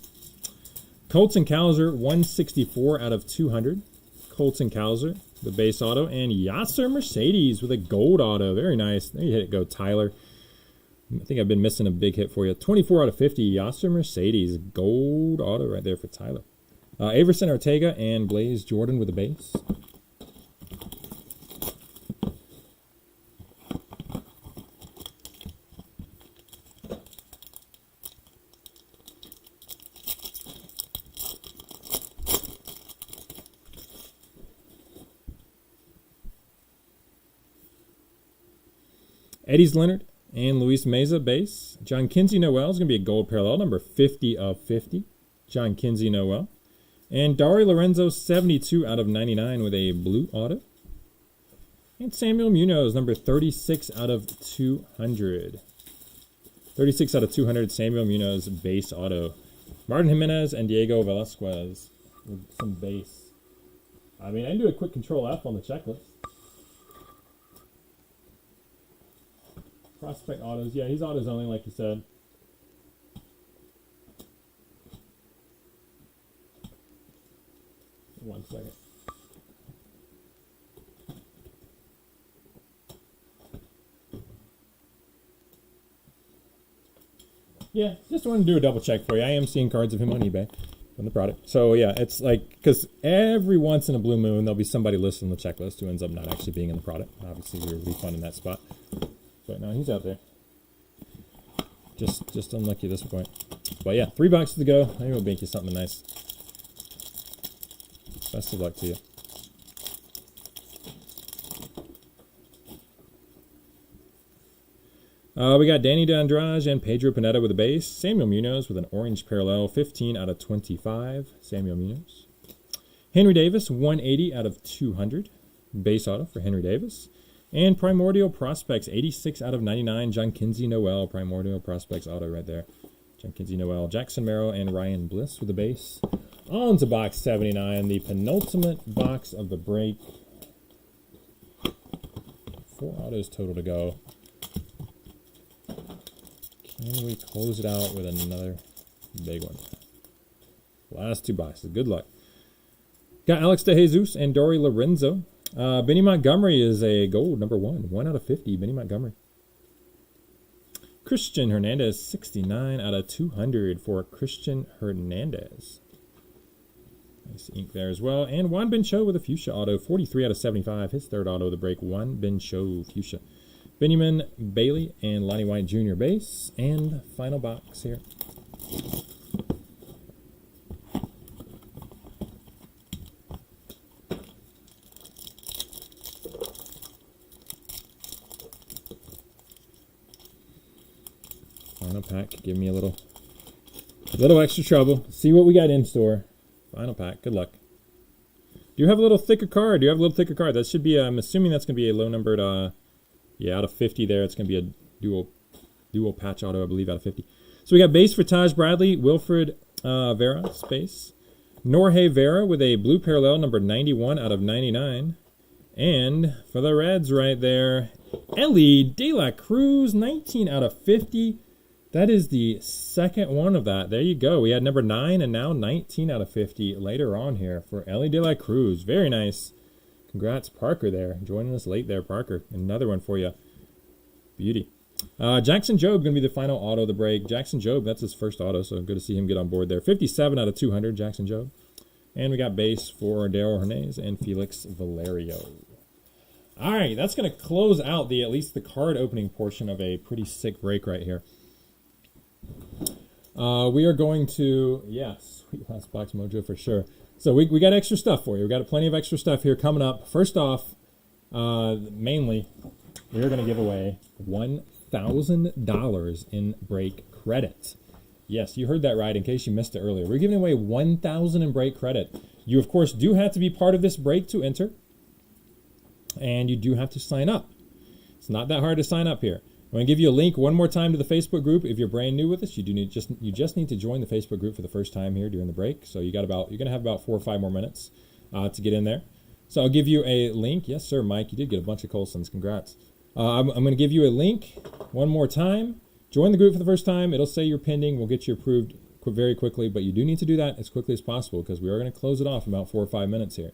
Colton Cowser, 164 out of 200. Colton Cowser, the base auto. And Yasser Mercedes with a gold auto. Very nice. There you hit it go, Tyler. I think I've been missing a big hit for you. 24 out of 50, Yasser Mercedes. Gold auto right there for Tyler. Averson Ortega and Blaze Jordan with the base. Eddie's Leonard and Luis Meza, base. John Kinsey Noel is going to be a gold parallel, number 50 of 50. John Kinsey Noel. And Dari Lorenzo, 72 out of 99 with a blue auto. And Samuel Munoz, number 36 out of 200. 36 out of 200, Samuel Munoz, base auto. Martin Jimenez and Diego Velasquez with some base. I mean, I can do a quick control F on the checklist. Prospect autos. Yeah, he's autos only, like you said. One second. Yeah, just wanted to do a double check for you. I am seeing cards of him on eBay on the product. So yeah, it's like, because every once in a blue moon, there'll be somebody listed on the checklist who ends up not actually being in the product. Obviously, we're refunding that spot. But no, he's out there. Just unlucky at this point. But yeah, 3 boxes to go. Maybe we'll make you something nice. Best of luck to you. We got Danny D'Andrade and Pedro Pineda with a base. Samuel Munoz with an orange parallel, 15 out of 25. Samuel Munoz. Henry Davis, 180 out of 200. Base auto for Henry Davis. And Primordial Prospects, 86 out of 99. John Kinsey Noel, Primordial Prospects auto right there. John Kinsey Noel, Jackson Merrill, and Ryan Bliss with the base. On to box 79, the penultimate box of the break. 4 autos total to go. Can we close it out with another big one? Last 2 boxes. Good luck. Got Alex DeJesus and Dory Lorenzo. Benny Montgomery is a gold, number 1. 1 out of 50, Benny Montgomery. Christian Hernandez, 69 out of 200 for Christian Hernandez. Nice ink there as well. And Juan Bencho with a fuchsia auto, 43 out of 75. His 3rd auto of the break, Juan Bencho fuchsia. Benjamin Bailey and Lonnie White Jr. base. And final box here. Final pack, give me a little extra trouble. See what we got in store. Final pack, good luck. Do you have a little thicker card? That should be, I'm assuming that's going to be a low numbered, yeah, out of 50 there. It's going to be a dual patch auto, I believe, out of 50. So we got base for Taj Bradley, Wilfred Vera, space. Norge Vera with a blue parallel, number 91 out of 99. And for the Reds right there, Ellie De La Cruz, 19 out of 50. That is the second one of that. There you go. We had number 9 and now 19 out of 50 later on here for Ellie De La Cruz. Very nice. Congrats, Parker, there. Joining us late there, Parker. Another one for you. Beauty. Jackson Jobe going to be the final auto of the break. Jackson Jobe, that's his first auto, so good to see him get on board there. 57 out of 200, Jackson Jobe. And we got base for Darryl Hernandez and Felix Valerio. All right, that's going to close out at least the card opening portion of a pretty sick break right here. We are going to, sweet last box mojo for sure. So we got extra stuff for you. We got plenty of extra stuff here coming up. First off, mainly, we're going to give away $1,000 in break credit. Yes, you heard that right in case you missed it earlier. We're giving away $1,000 in break credit. You, of course, do have to be part of this break to enter. And you do have to sign up. It's not that hard to sign up here. I'm going to give you a link one more time to the Facebook group. If you're brand new with us, you just need to join the Facebook group for the first time here during the break. So you're going to have about 4 or 5 more minutes to get in there. So I'll give you a link. Yes, sir, Mike. You did get a bunch of Colsons. Congrats. I'm going to give you a link one more time. Join the group for the first time. It'll say you're pending. We'll get you approved very quickly, but you do need to do that as quickly as possible because we are going to close it off in about 4 or 5 minutes here.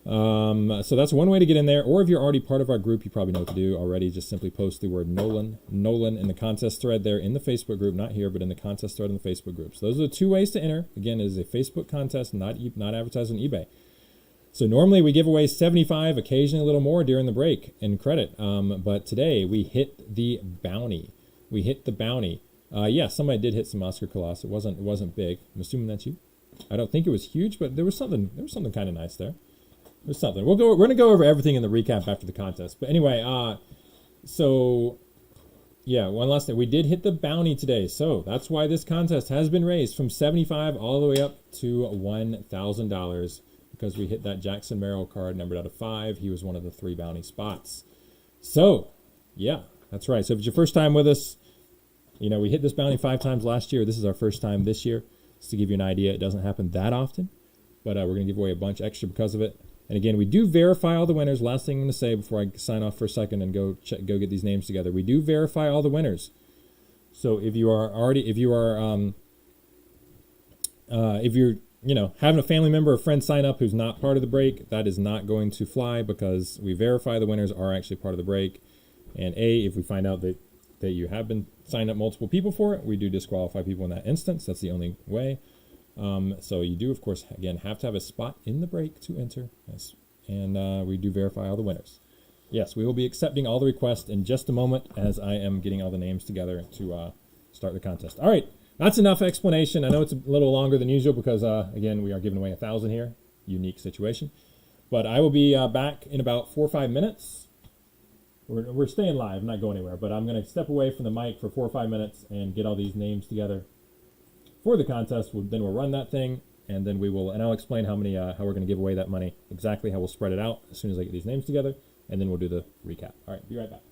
So that's one way to get in there. Or if you're already part of our group, you probably know what to do already. Just simply post the word Nolan in the contest thread there in the Facebook group, not here, but in the contest thread in the Facebook group. So those are the 2 ways to enter. Again, it is a Facebook contest, not advertised on eBay. So normally we give away 75, occasionally a little more during the break in credit. But today we hit the bounty. Yeah, somebody did hit some Oscar Colossus. It wasn't big. I'm assuming that's you. I don't think it was huge, but there was something kind of nice there. There's something. We're going to go over everything in the recap after the contest. But anyway, so yeah, one last thing. We did hit the bounty today. So that's why this contest has been raised from $75 all the way up to $1,000 because we hit that Jackson Merrill card numbered out of 5. He was one of the 3 bounty spots. So yeah, that's right. So if it's your first time with us, we hit this bounty 5 times last year. This is our first time this year. Just to give you an idea, it doesn't happen that often, but we're going to give away a bunch extra because of it. And again, we do verify all the winners. Last thing I'm going to say before I sign off for a second and go get these names together. We do verify all the winners. So if you're having a family member or friend sign up who's not part of the break, that is not going to fly because we verify the winners are actually part of the break. And if we find out that you have been signed up multiple people for it, we do disqualify people in that instance. That's the only way. So you do, of course, again, have to have a spot in the break to enter. Yes. And we do verify all the winners. Yes, we will be accepting all the requests in just a moment as I am getting all the names together to start the contest. All right, that's enough explanation. I know it's a little longer than usual because, again, we are giving away 1,000 here. Unique situation. But I will be back in about 4 or 5 minutes. We're staying live, not going anywhere. But I'm going to step away from the mic for 4 or 5 minutes and get all these names together for the contest. Then we'll run that thing, and then I'll explain how we're going to give away that money, exactly how we'll spread it out as soon as I get these names together, and then we'll do the recap. All right, be right back.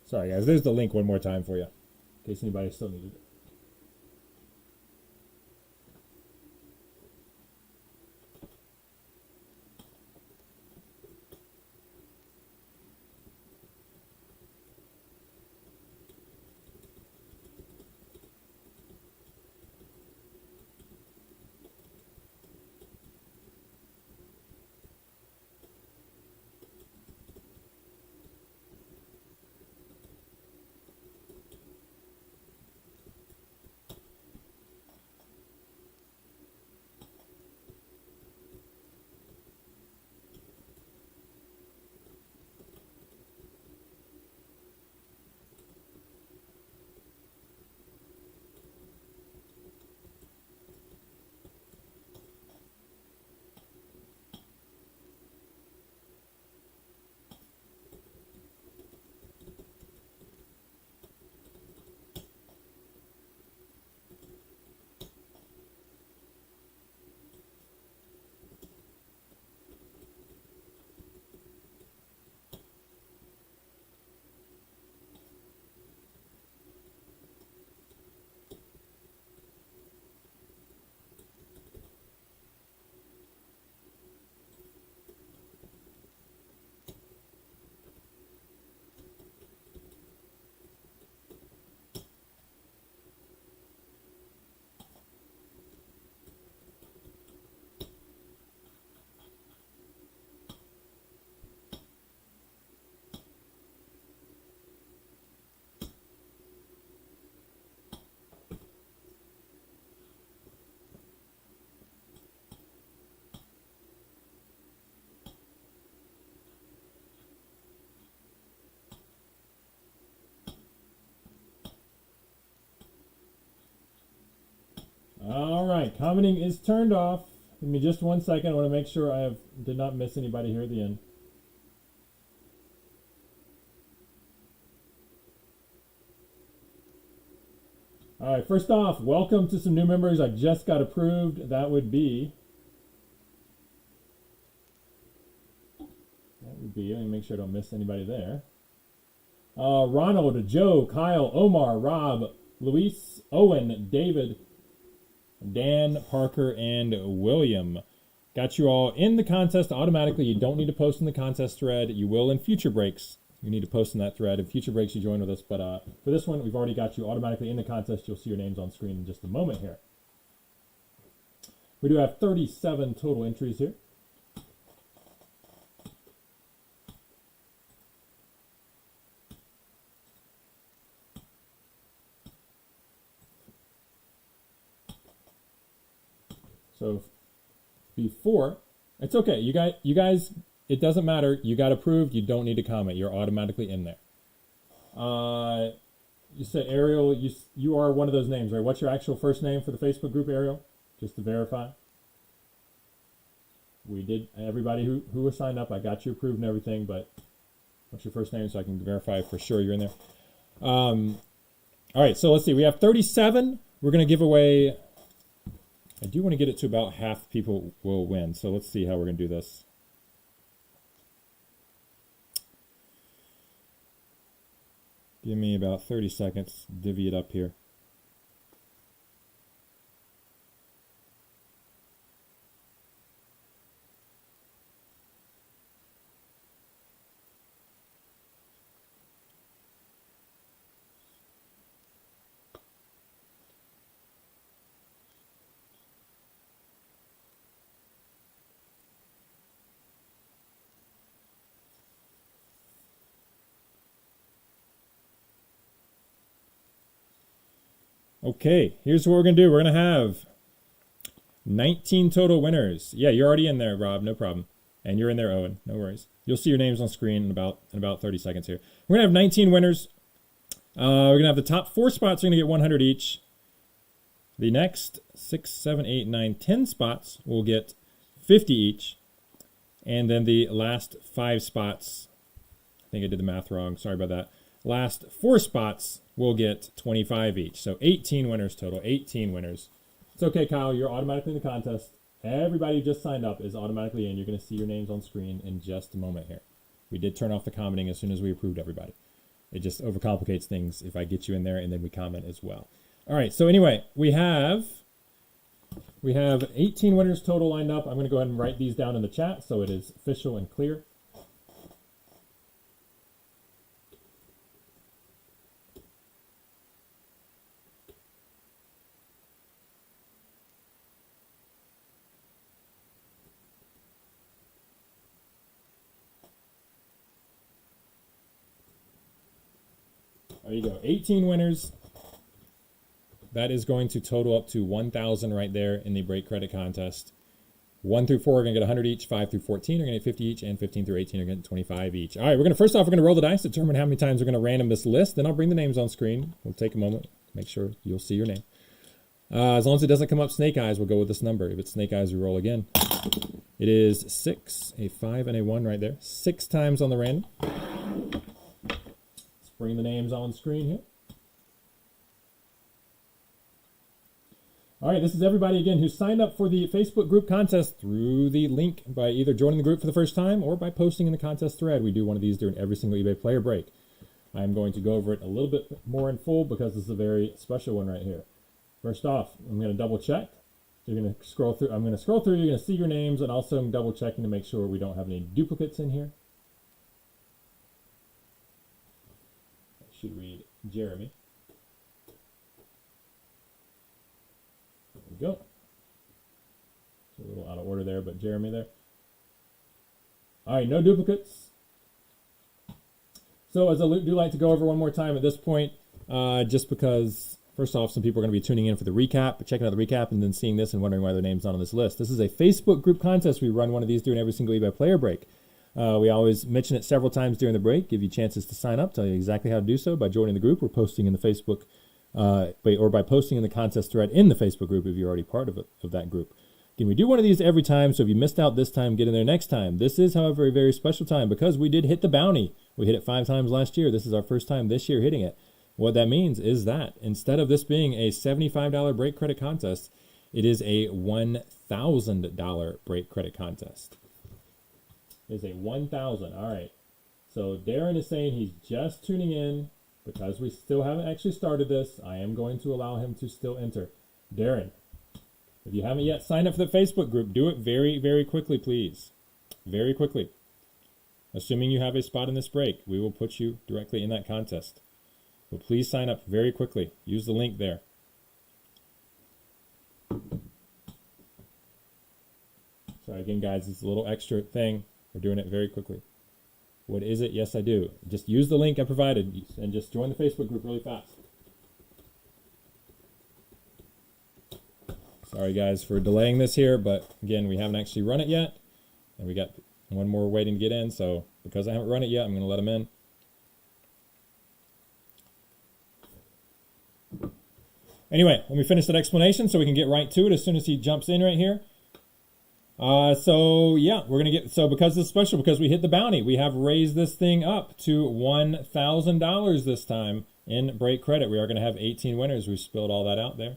Sorry, guys. There's the link one more time for you, in case anybody still needed it. right, commenting is turned off. Give me just 1 second. I want to make sure did not miss anybody here at the end. All right, first off, welcome to some new members. I just got approved. That would be, let me make sure I don't miss anybody there. Ronald, Joe, Kyle, Omar, Rob, Luis, Owen, David, Dan, Parker, and William. Got you all in the contest automatically. You don't need to post in the contest thread. You will in future breaks. You need to post in that thread. In future breaks, you join with us. But for this one, we've already got you automatically in the contest. You'll see your names on screen in just a moment here. We do have 37 total entries here. So before, it's okay. You guys, it doesn't matter. You got approved. You don't need to comment. You're automatically in there. You said Ariel. You are one of those names, right? What's your actual first name for the Facebook group, Ariel? Just to verify. We did. Everybody who was signed up, I got you approved and everything. But what's your first name so I can verify for sure you're in there? All right. So let's see. We have 37. We're gonna give away. I do want to get it to about half people will win. So let's see how we're going to do this. Give me about 30 seconds. Divvy it up here. Okay, here's what we're going to do. We're going to have 19 total winners. Yeah, you're already in there, Rob. No problem. And you're in there, Owen. No worries. You'll see your names on screen in about 30 seconds here. We're going to have 19 winners. We're going to have the top 4 spots are going to get 100 each. The next 6, 7, 8, 9, 10 spots will get 50 each. And then the last 5 spots, I think I did the math wrong. Sorry about that. Last 4 spots will get 25 each. So 18 winners total, 18 winners. It's okay, Kyle, you're automatically in the contest. Everybody who just signed up is automatically in. You're going to see your names on screen in just a moment here. We did turn off the commenting as soon as we approved everybody. It just overcomplicates things if I get you in there and then we comment as well. All right, so anyway, we have 18 winners total lined up. I'm going to go ahead and write these down in the chat so it is official and clear. There you go, 18 winners. That is going to total up to 1,000 right there in the break credit contest. 1 through 4 are going to get 100 each. 5 through 14 are going to get 50 each. And 15 through 18 are going to get 25 each. All right, first off, we're going to roll the dice, determine how many times we're going to random this list. Then I'll bring the names on screen. We'll take a moment, make sure you'll see your name. As long as it doesn't come up snake eyes, we'll go with this number. If it's snake eyes, we roll again. It is 6, a 5, and a 1 right there. 6 times on the random. Bring the names on screen here. All right, this is everybody again who signed up for the Facebook group contest through the link by either joining the group for the first time or by posting in the contest thread. We do one of these during every single eBay player break. I'm going to go over it a little bit more in full because this is a very special one right here. First off, I'm going to double check. You're going to scroll through. I'm going to scroll through. You're going to see your names, and also I'm double checking to make sure we don't have any duplicates in here. Should read Jeremy. There we go. It's a little out of order there, but Jeremy there. All right, no duplicates. So as I do like to go over one more time at this point, just because, first off, some people are going to be tuning in for the recap, checking out the recap, and then seeing this and wondering why their name's not on this list. This is a Facebook group contest. We run one of these during every single eBay player break. We always mention it several times during the break, give you chances to sign up, tell you exactly how to do so by joining the group. We're posting in the Facebook or by posting in the contest thread in the Facebook group if you're already part of that group. Again, we do one of these every time, so if you missed out this time, get in there next time. This is, however, a very special time because we did hit the bounty. We hit it 5 times last year. This is our first time this year hitting it. What that means is that instead of this being a $75 break credit contest, it is a $1,000 break credit contest. It's a $1,000. All right. So Darren is saying he's just tuning in because we still haven't actually started this. I am going to allow him to still enter. Darren, if you haven't yet signed up for the Facebook group, do it very, very quickly, please. Very quickly. Assuming you have a spot in this break, we will put you directly in that contest. But please sign up very quickly. Use the link there. Sorry again, guys. It's a little extra thing. We're doing it very quickly. What is it? Yes, I do. Just use the link I provided and just join the Facebook group really fast. Sorry, guys, for delaying this here, but again, we haven't actually run it yet. And we got one more waiting to get in, so because I haven't run it yet, I'm going to let them in. Anyway, let me finish that explanation so we can get right to it as soon as he jumps in right here. So yeah, we're going to get, so because it's special, because we hit the bounty, we have raised this thing up to $1,000 this time in break credit. We are going to have 18 winners. We spilled all that out there.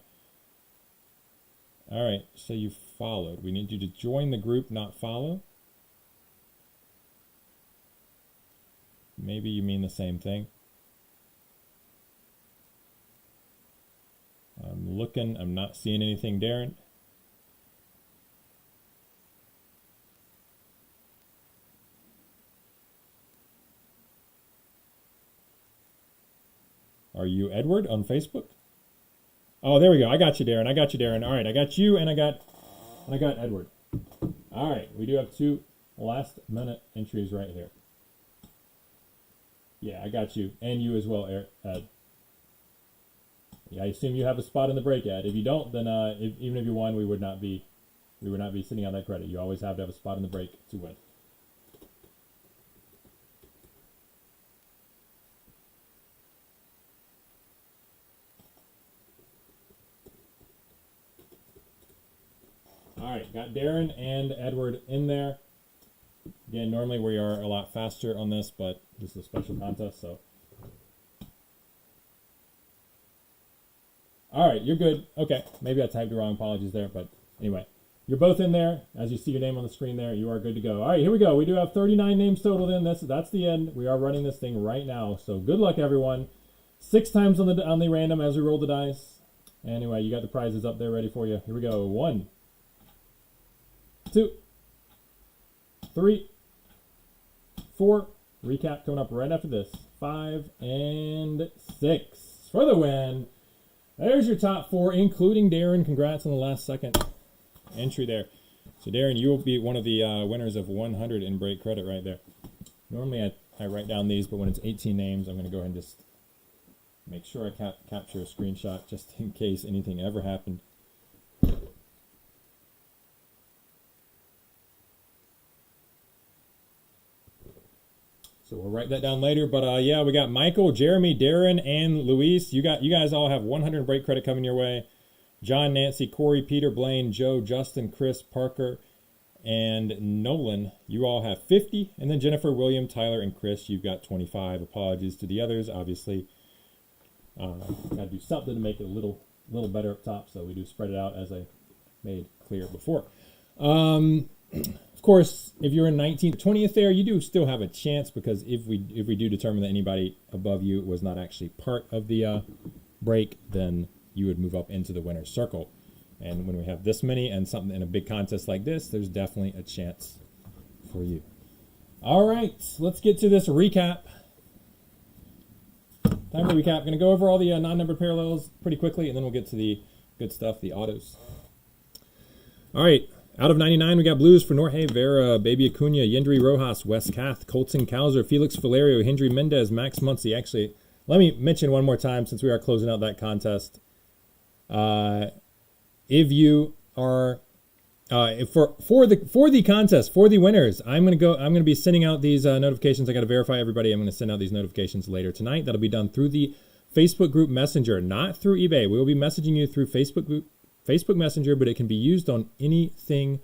All right, so you followed. We need you to join the group, not follow. Maybe you mean the same thing. I'm looking. I'm not seeing anything, Darren. Are you Edward on Facebook? Oh, there we go. I got you, Darren. I got you, Darren. All right, I got you, and I got Edward. All right, we do have 2 last-minute entries right here. Yeah, I got you, and you as well, Ed. Yeah, I assume you have a spot in the break, Ed. If you don't, then even if you won, we would not be sitting on that credit. You always have to have a spot in the break to win. All right, got Darren and Edward in there. Again, normally we are a lot faster on this, but this is a special contest, so. All right, you're good. Okay, maybe I typed it wrong. Apologies there, but anyway. You're both in there. As you see your name on the screen there, you are good to go. All right, here we go. We do have 39 names totaled in. That's the end. We are running this thing right now, so good luck, everyone. 6 times on the random as we roll the dice. Anyway, you got the prizes up there ready for you. Here we go. 1, 2, 3, 4. Recap coming up right after this. 5 and 6 for the win. There's your top 4, including Darren. Congrats on the last second entry there. So Darren, you will be one of the winners of 100 in break credit right there. Normally I write down these, but when it's 18 names, I'm going to go ahead and just make sure I capture a screenshot just in case anything ever happened. So we'll write that down later. But yeah, we got Michael, Jeremy, Darren, and Luis. You guys all have 100 break credit coming your way. John, Nancy, Corey, Peter, Blaine, Joe, Justin, Chris, Parker, and Nolan. You all have 50. And then Jennifer, William, Tyler, and Chris, you've got 25. Apologies to the others. Obviously, got to do something to make it a little better up top. So we do spread it out as I made clear before. Of course, if you're in 19th, 20th there, you do still have a chance, because if we do determine that anybody above you was not actually part of the break, then you would move up into the winner's circle. And when we have this many and something in a big contest like this, there's definitely a chance for you. All right, let's get to this recap. Time for recap. I'm going to go over all the non-numbered parallels pretty quickly, and then we'll get to the good stuff, the autos. All right. Out of 99, we got blues for Norge, Vera, Baby Acuna, Yendry Rojas, Wes Kath, Colton Kauser, Felix Valerio, Hendry Mendez, Max Muncy. Actually, let me mention one more time, since we are closing out that contest. If you are for the contest, for the winners, I'm gonna be sending out these notifications. I got to verify everybody. I'm going to send out these notifications later tonight. That'll be done through the Facebook group Messenger, not through eBay. We will be messaging you through Facebook Messenger, but it can be used on anything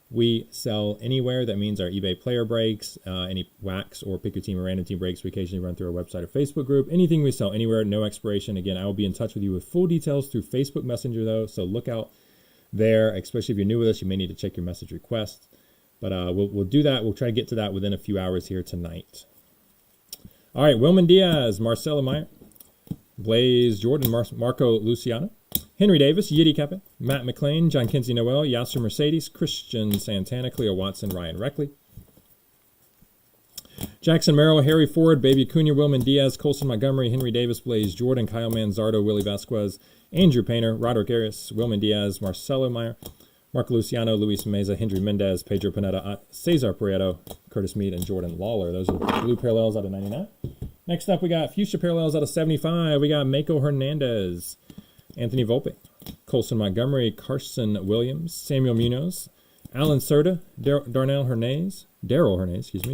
we sell anywhere. That means our eBay player breaks, any wax or pick your team or random team breaks we occasionally run through our website or Facebook group. Anything we sell anywhere, no expiration. Again, I will be in touch with you with full details through Facebook Messenger, though, so look out there. Especially if you're new with us, you may need to check your message requests. But we'll do that. We'll try to get to that within a few hours here tonight. All right, Wilman Diaz, Marcelo Meyer, Blaze Jordan, Marco Luciano, Henry Davis, Yiddy Kepe, Matt McLean, John Kinsey Noel, Yasser Mercedes, Christian Santana, Cleo Watson, Ryan Reckley, Jackson Merrill, Harry Ford, Baby Acuna, Wilman Diaz, Colson Montgomery, Henry Davis, Blaze Jordan, Kyle Manzardo, Willie Vasquez, Andrew Painter, Roderick Arias, Wilman Diaz, Marcelo Meyer, Marco Luciano, Luis Meza, Hendry Mendez, Pedro Pineda, Cesar Prieto, Curtis Meade, and Jordan Lawler. Those are blue parallels out of 99. Next up, we got fuchsia parallels out of 75. We got Mako Hernandez, Anthony Volpe, Colson Montgomery, Carson Williams, Samuel Munoz, Alan Serta, Daryl Hernandez,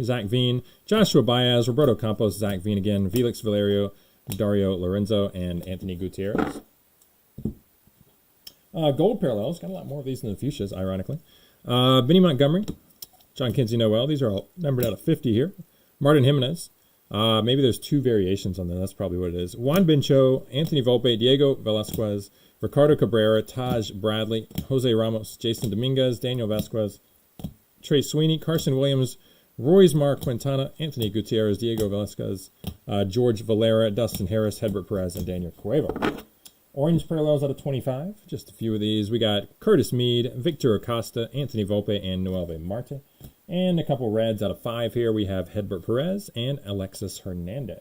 Zach Veen, Joshua Baez, Roberto Campos, Zach Veen again, Felix Valerio, Dario Lorenzo, and Anthony Gutierrez. Gold parallels, got a lot more of these than the fuchsias, ironically. Benny Montgomery, John Kinsey Noel, these are all numbered out of 50 here. Martin Jimenez, maybe there's two variations on them, that's probably what it is. Juan Bencho, Anthony Volpe, Diego Velasquez, Ricardo Cabrera, Taj Bradley, Jose Ramos, Jason Dominguez, Daniel Vasquez, Trey Sweeney, Carson Williams, Roysmar Quintana, Anthony Gutierrez, Diego Velasquez, George Valera, Dustin Harris, Hedbert Perez, and Daniel Cueva. Orange parallels out of 25, just a few of these. We got Curtis Meade, Victor Acosta, Anthony Volpe, and Noelve Marte. And a couple reds out of 5 here. We have Hedbert Perez and Alexis Hernandez.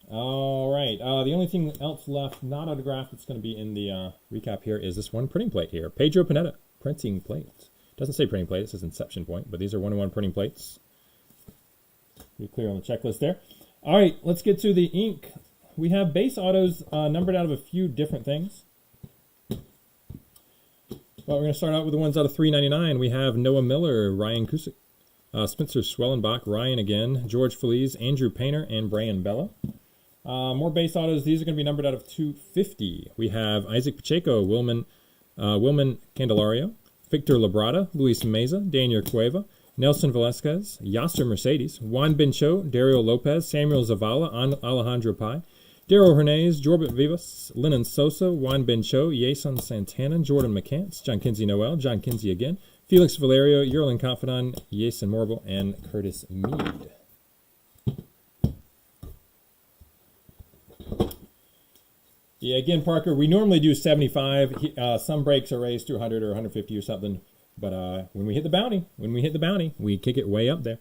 All right, the only thing else left, not autographed, that's going to be in the recap here is this one printing plate here. Pedro Pineda, printing plate. Doesn't say printing plate, it says Inception point, but these are 1-on-1 printing plates. Be clear on the checklist there. All right, let's get to the ink. We have base autos numbered out of a few different things. But we're going to start out with the ones out of 399. We have Noah Miller, Ryan Cusick, Spencer Schwellenbach, Ryan again, George Feliz, Andrew Painter, and Brian Bella. More base autos. These are going to be numbered out of 250. We have Isaac Pacheco, Wilman Candelario, Victor Labrada, Luis Meza, Daniel Cueva, Nelson Velasquez, Yasser Mercedes, Juan Bencho, Dario Lopez, Samuel Zavala, Alejandro Pai, Daryl Hernandez, Jorbit Vivas, Lennon Sosa, Juan Bencho, Jason Santana, Jordan McCants, John Kinsey Noel, John Kinsey again, Felix Valerio, Yerlin Confidant, Jason Morville, and Curtis Meade. Yeah, again, Parker, we normally do 75. Some breaks are raised to 100 or 150 or something. But when we hit the bounty, we kick it way up there.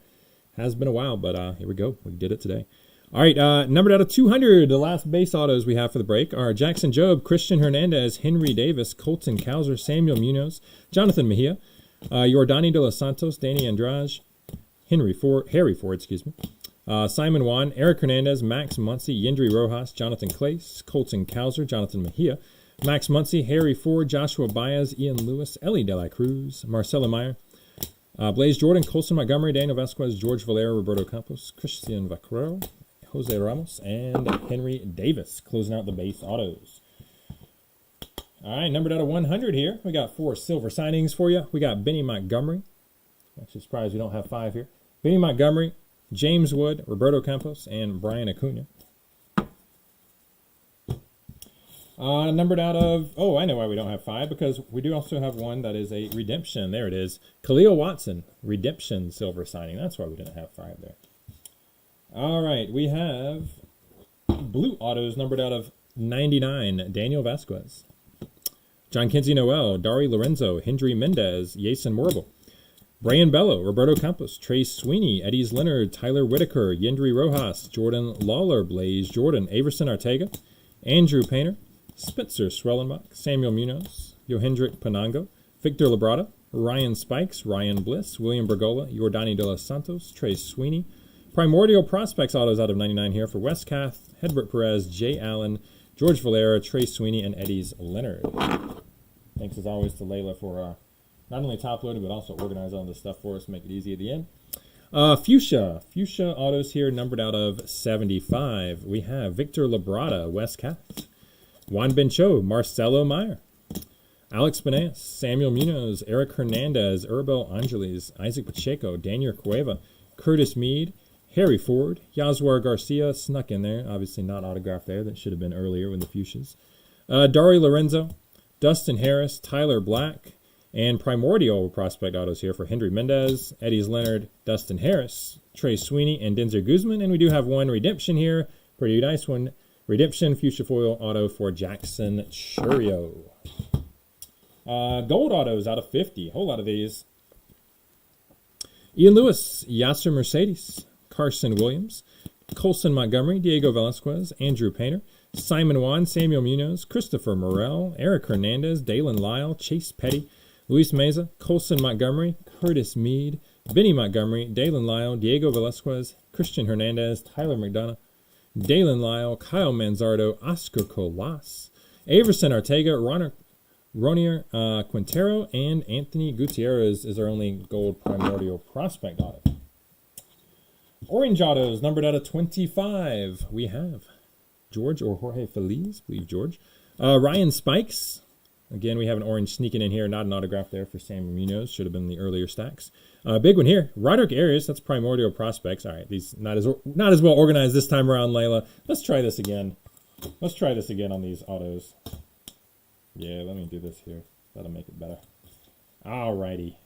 Has been a while, but here we go. We did it today. All right, numbered out of 200, the last base autos we have for the break are Jackson Jobe, Christian Hernandez, Henry Davis, Colton Cowser, Samuel Munoz, Jonathan Mejia, Yordani de los Santos, Danny Andrade, Harry Ford, Simon Juan, Eric Hernandez, Max Muncy, Yendry Rojas, Jonathan Clace, Colton Cowser, Jonathan Mejia, Max Muncy, Harry Ford, Joshua Baez, Ian Lewis, Ellie De La Cruz, Marcelo Meyer, Blaze Jordan, Colson Montgomery, Daniel Vasquez, George Valera, Roberto Campos, Christian Vaquero, Jose Ramos, and Henry Davis, closing out the base autos. All right, numbered out of 100 here. We got 4 silver signings for you. We got Benny Montgomery. Actually surprised we don't have 5 here. Benny Montgomery, James Wood, Roberto Campos, and Brian Acuna. Numbered out of, I know why we don't have 5, because we do also have one that is a redemption. There it is. Khalil Watson, redemption silver signing. That's why we didn't have 5 there. All right, we have blue autos numbered out of 99. Daniel Vasquez, John Kinsey Noel, Dari Lorenzo, Hendry Mendez, Jason Morville, Brian Bello, Roberto Campos, Trace Sweeney, Eddie's Leonard, Tyler Whitaker, Yendry Rojas, Jordan Lawler, Blaze Jordan, Averson Ortega, Andrew Painter, Spencer Schwellenbach, Samuel Munoz, Johendrick Panango, Victor Labrada, Ryan Spikes, Ryan Bliss, William Bergola, Yordani de los Santos, Trace Sweeney. Primordial Prospects autos out of 99 here for Wes Kath, Hedbert Perez, Jay Allen, George Valera, Trace Sweeney, and Eddie's Leonard. Thanks as always to Layla for not only top loading but also organizing all this stuff for us, make it easy at the end. Fuchsia autos here, numbered out of 75. We have Victor Labrada, West Cat. Juan Bencho, Marcelo Meyer. Alex Benes, Samuel Munoz, Eric Hernandez, Urbel Angeles, Isaac Pacheco, Daniel Cueva, Curtis Mead, Harry Ford, Yaswar Garcia snuck in there. Obviously not autographed there. That should have been earlier with the Fuchsias. Dari Lorenzo, Dustin Harris, Tyler Black, and Primordial prospect autos here for Henry Mendez, Eddie's Leonard, Dustin Harris, Trey Sweeney, and Denzer Guzman. And we do have one redemption here. Pretty nice one. Redemption Fuchsia Foil auto for Jackson Churio. Gold autos out of 50. A whole lot of these. Ian Lewis, Yasser Mercedes, Carson Williams, Colson Montgomery, Diego Velasquez, Andrew Painter, Simon Juan, Samuel Munoz, Christopher Morel, Eric Hernandez, Dalen Lyle, Chase Petty, Luis Meza, Colson Montgomery, Curtis Mead, Benny Montgomery, Dalen Lyle, Diego Velasquez, Christian Hernandez, Tyler McDonough, Dalen Lyle, Kyle Manzardo, Oscar Colas, Averson Arteaga, Ronier Quintero, and Anthony Gutierrez is our only gold primordial prospect auto. Orange autos, numbered out of 25. We have George or Jorge Feliz, I believe George. Ryan Spikes. Again, we have an orange sneaking in here. Not an autograph there for Samuel Munoz. Should have been the earlier stacks. Big one here. Roderick Arias. That's primordial prospects. All right, these not as well organized this time around, Layla. Let's try this again. Let's try this again on these autos. Yeah, let me do this here. That'll make it better. All righty.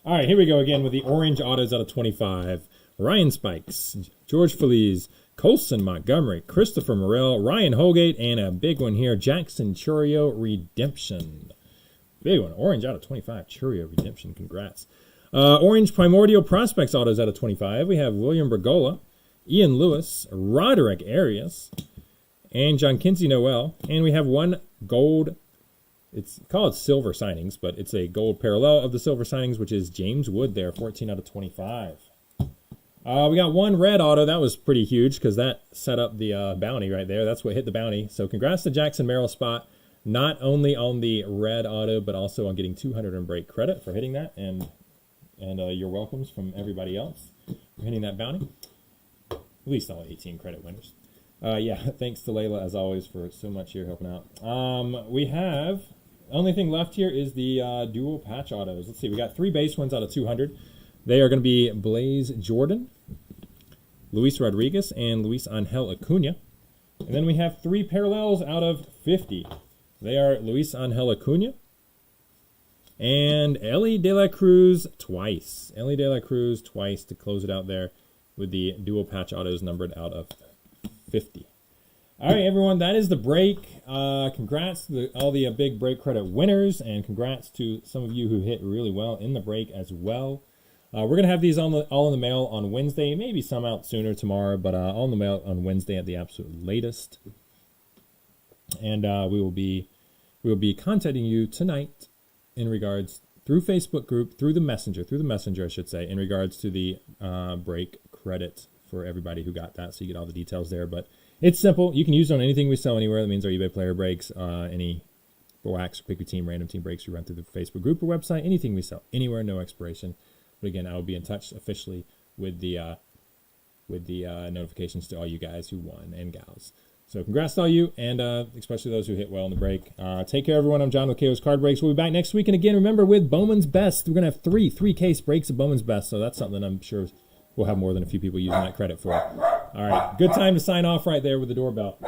All right, here we go again with the orange autos out of 25. Ryan Spikes, George Feliz, Colson Montgomery, Christopher Morel, Ryan Holgate, and a big one here, Jackson Churio Redemption. Big one, orange out of 25, Churio Redemption, congrats. Orange Primordial Prospects autos out of 25. We have William Bergola, Ian Lewis, Roderick Arias, and John Kinsey Noel. And we have one gold, it's called silver signings, but it's a gold parallel of the silver signings, which is James Wood there, 14 out of 25. We got one red auto. That was pretty huge because that set up the bounty right there. That's what hit the bounty. So congrats to Jackson Merrill Spot, not only on the red auto, but also on getting 200 and break credit for hitting that, and your welcomes from everybody else for hitting that bounty. At least all 18 credit winners. Yeah, thanks to Layla, as always, for so much here helping out. We have, only thing left here is the dual patch autos. Let's see, we got 3 base ones out of 200. They are going to be Blaze Jordan, Luis Rodriguez, and Luis Angel Acuna. And then we have 3 parallels out of 50. They are Luis Angel Acuna and Ellie De La Cruz twice. Ellie De La Cruz twice to close it out there with the dual patch autos numbered out of 50. All right, everyone, that is the break. Congrats to all the big break credit winners, and congrats to some of you who hit really well in the break as well. We're going to have these all in the mail on Wednesday, maybe some out sooner tomorrow, but all in the mail on Wednesday at the absolute latest. And we will be contacting you tonight in regards, through Facebook group, through the messenger I should say, in regards to the break credit for everybody who got that, so you get all the details there. But it's simple. You can use it on anything we sell anywhere. That means our eBay player breaks, any wax or pick your team, random team breaks you run through the Facebook group or website, anything we sell anywhere, no expiration. But again, I will be in touch officially with the notifications to all you guys who won and gals. So congrats to all you, and especially those who hit well in the break. Take care, everyone. I'm John with KOs-cardbreaks. We'll be back next week. And again, remember, with Bowman's Best, we're going to have three case breaks of Bowman's Best. So that's something I'm sure we'll have more than a few people using that credit for. All right. Good time to sign off right there with the doorbell.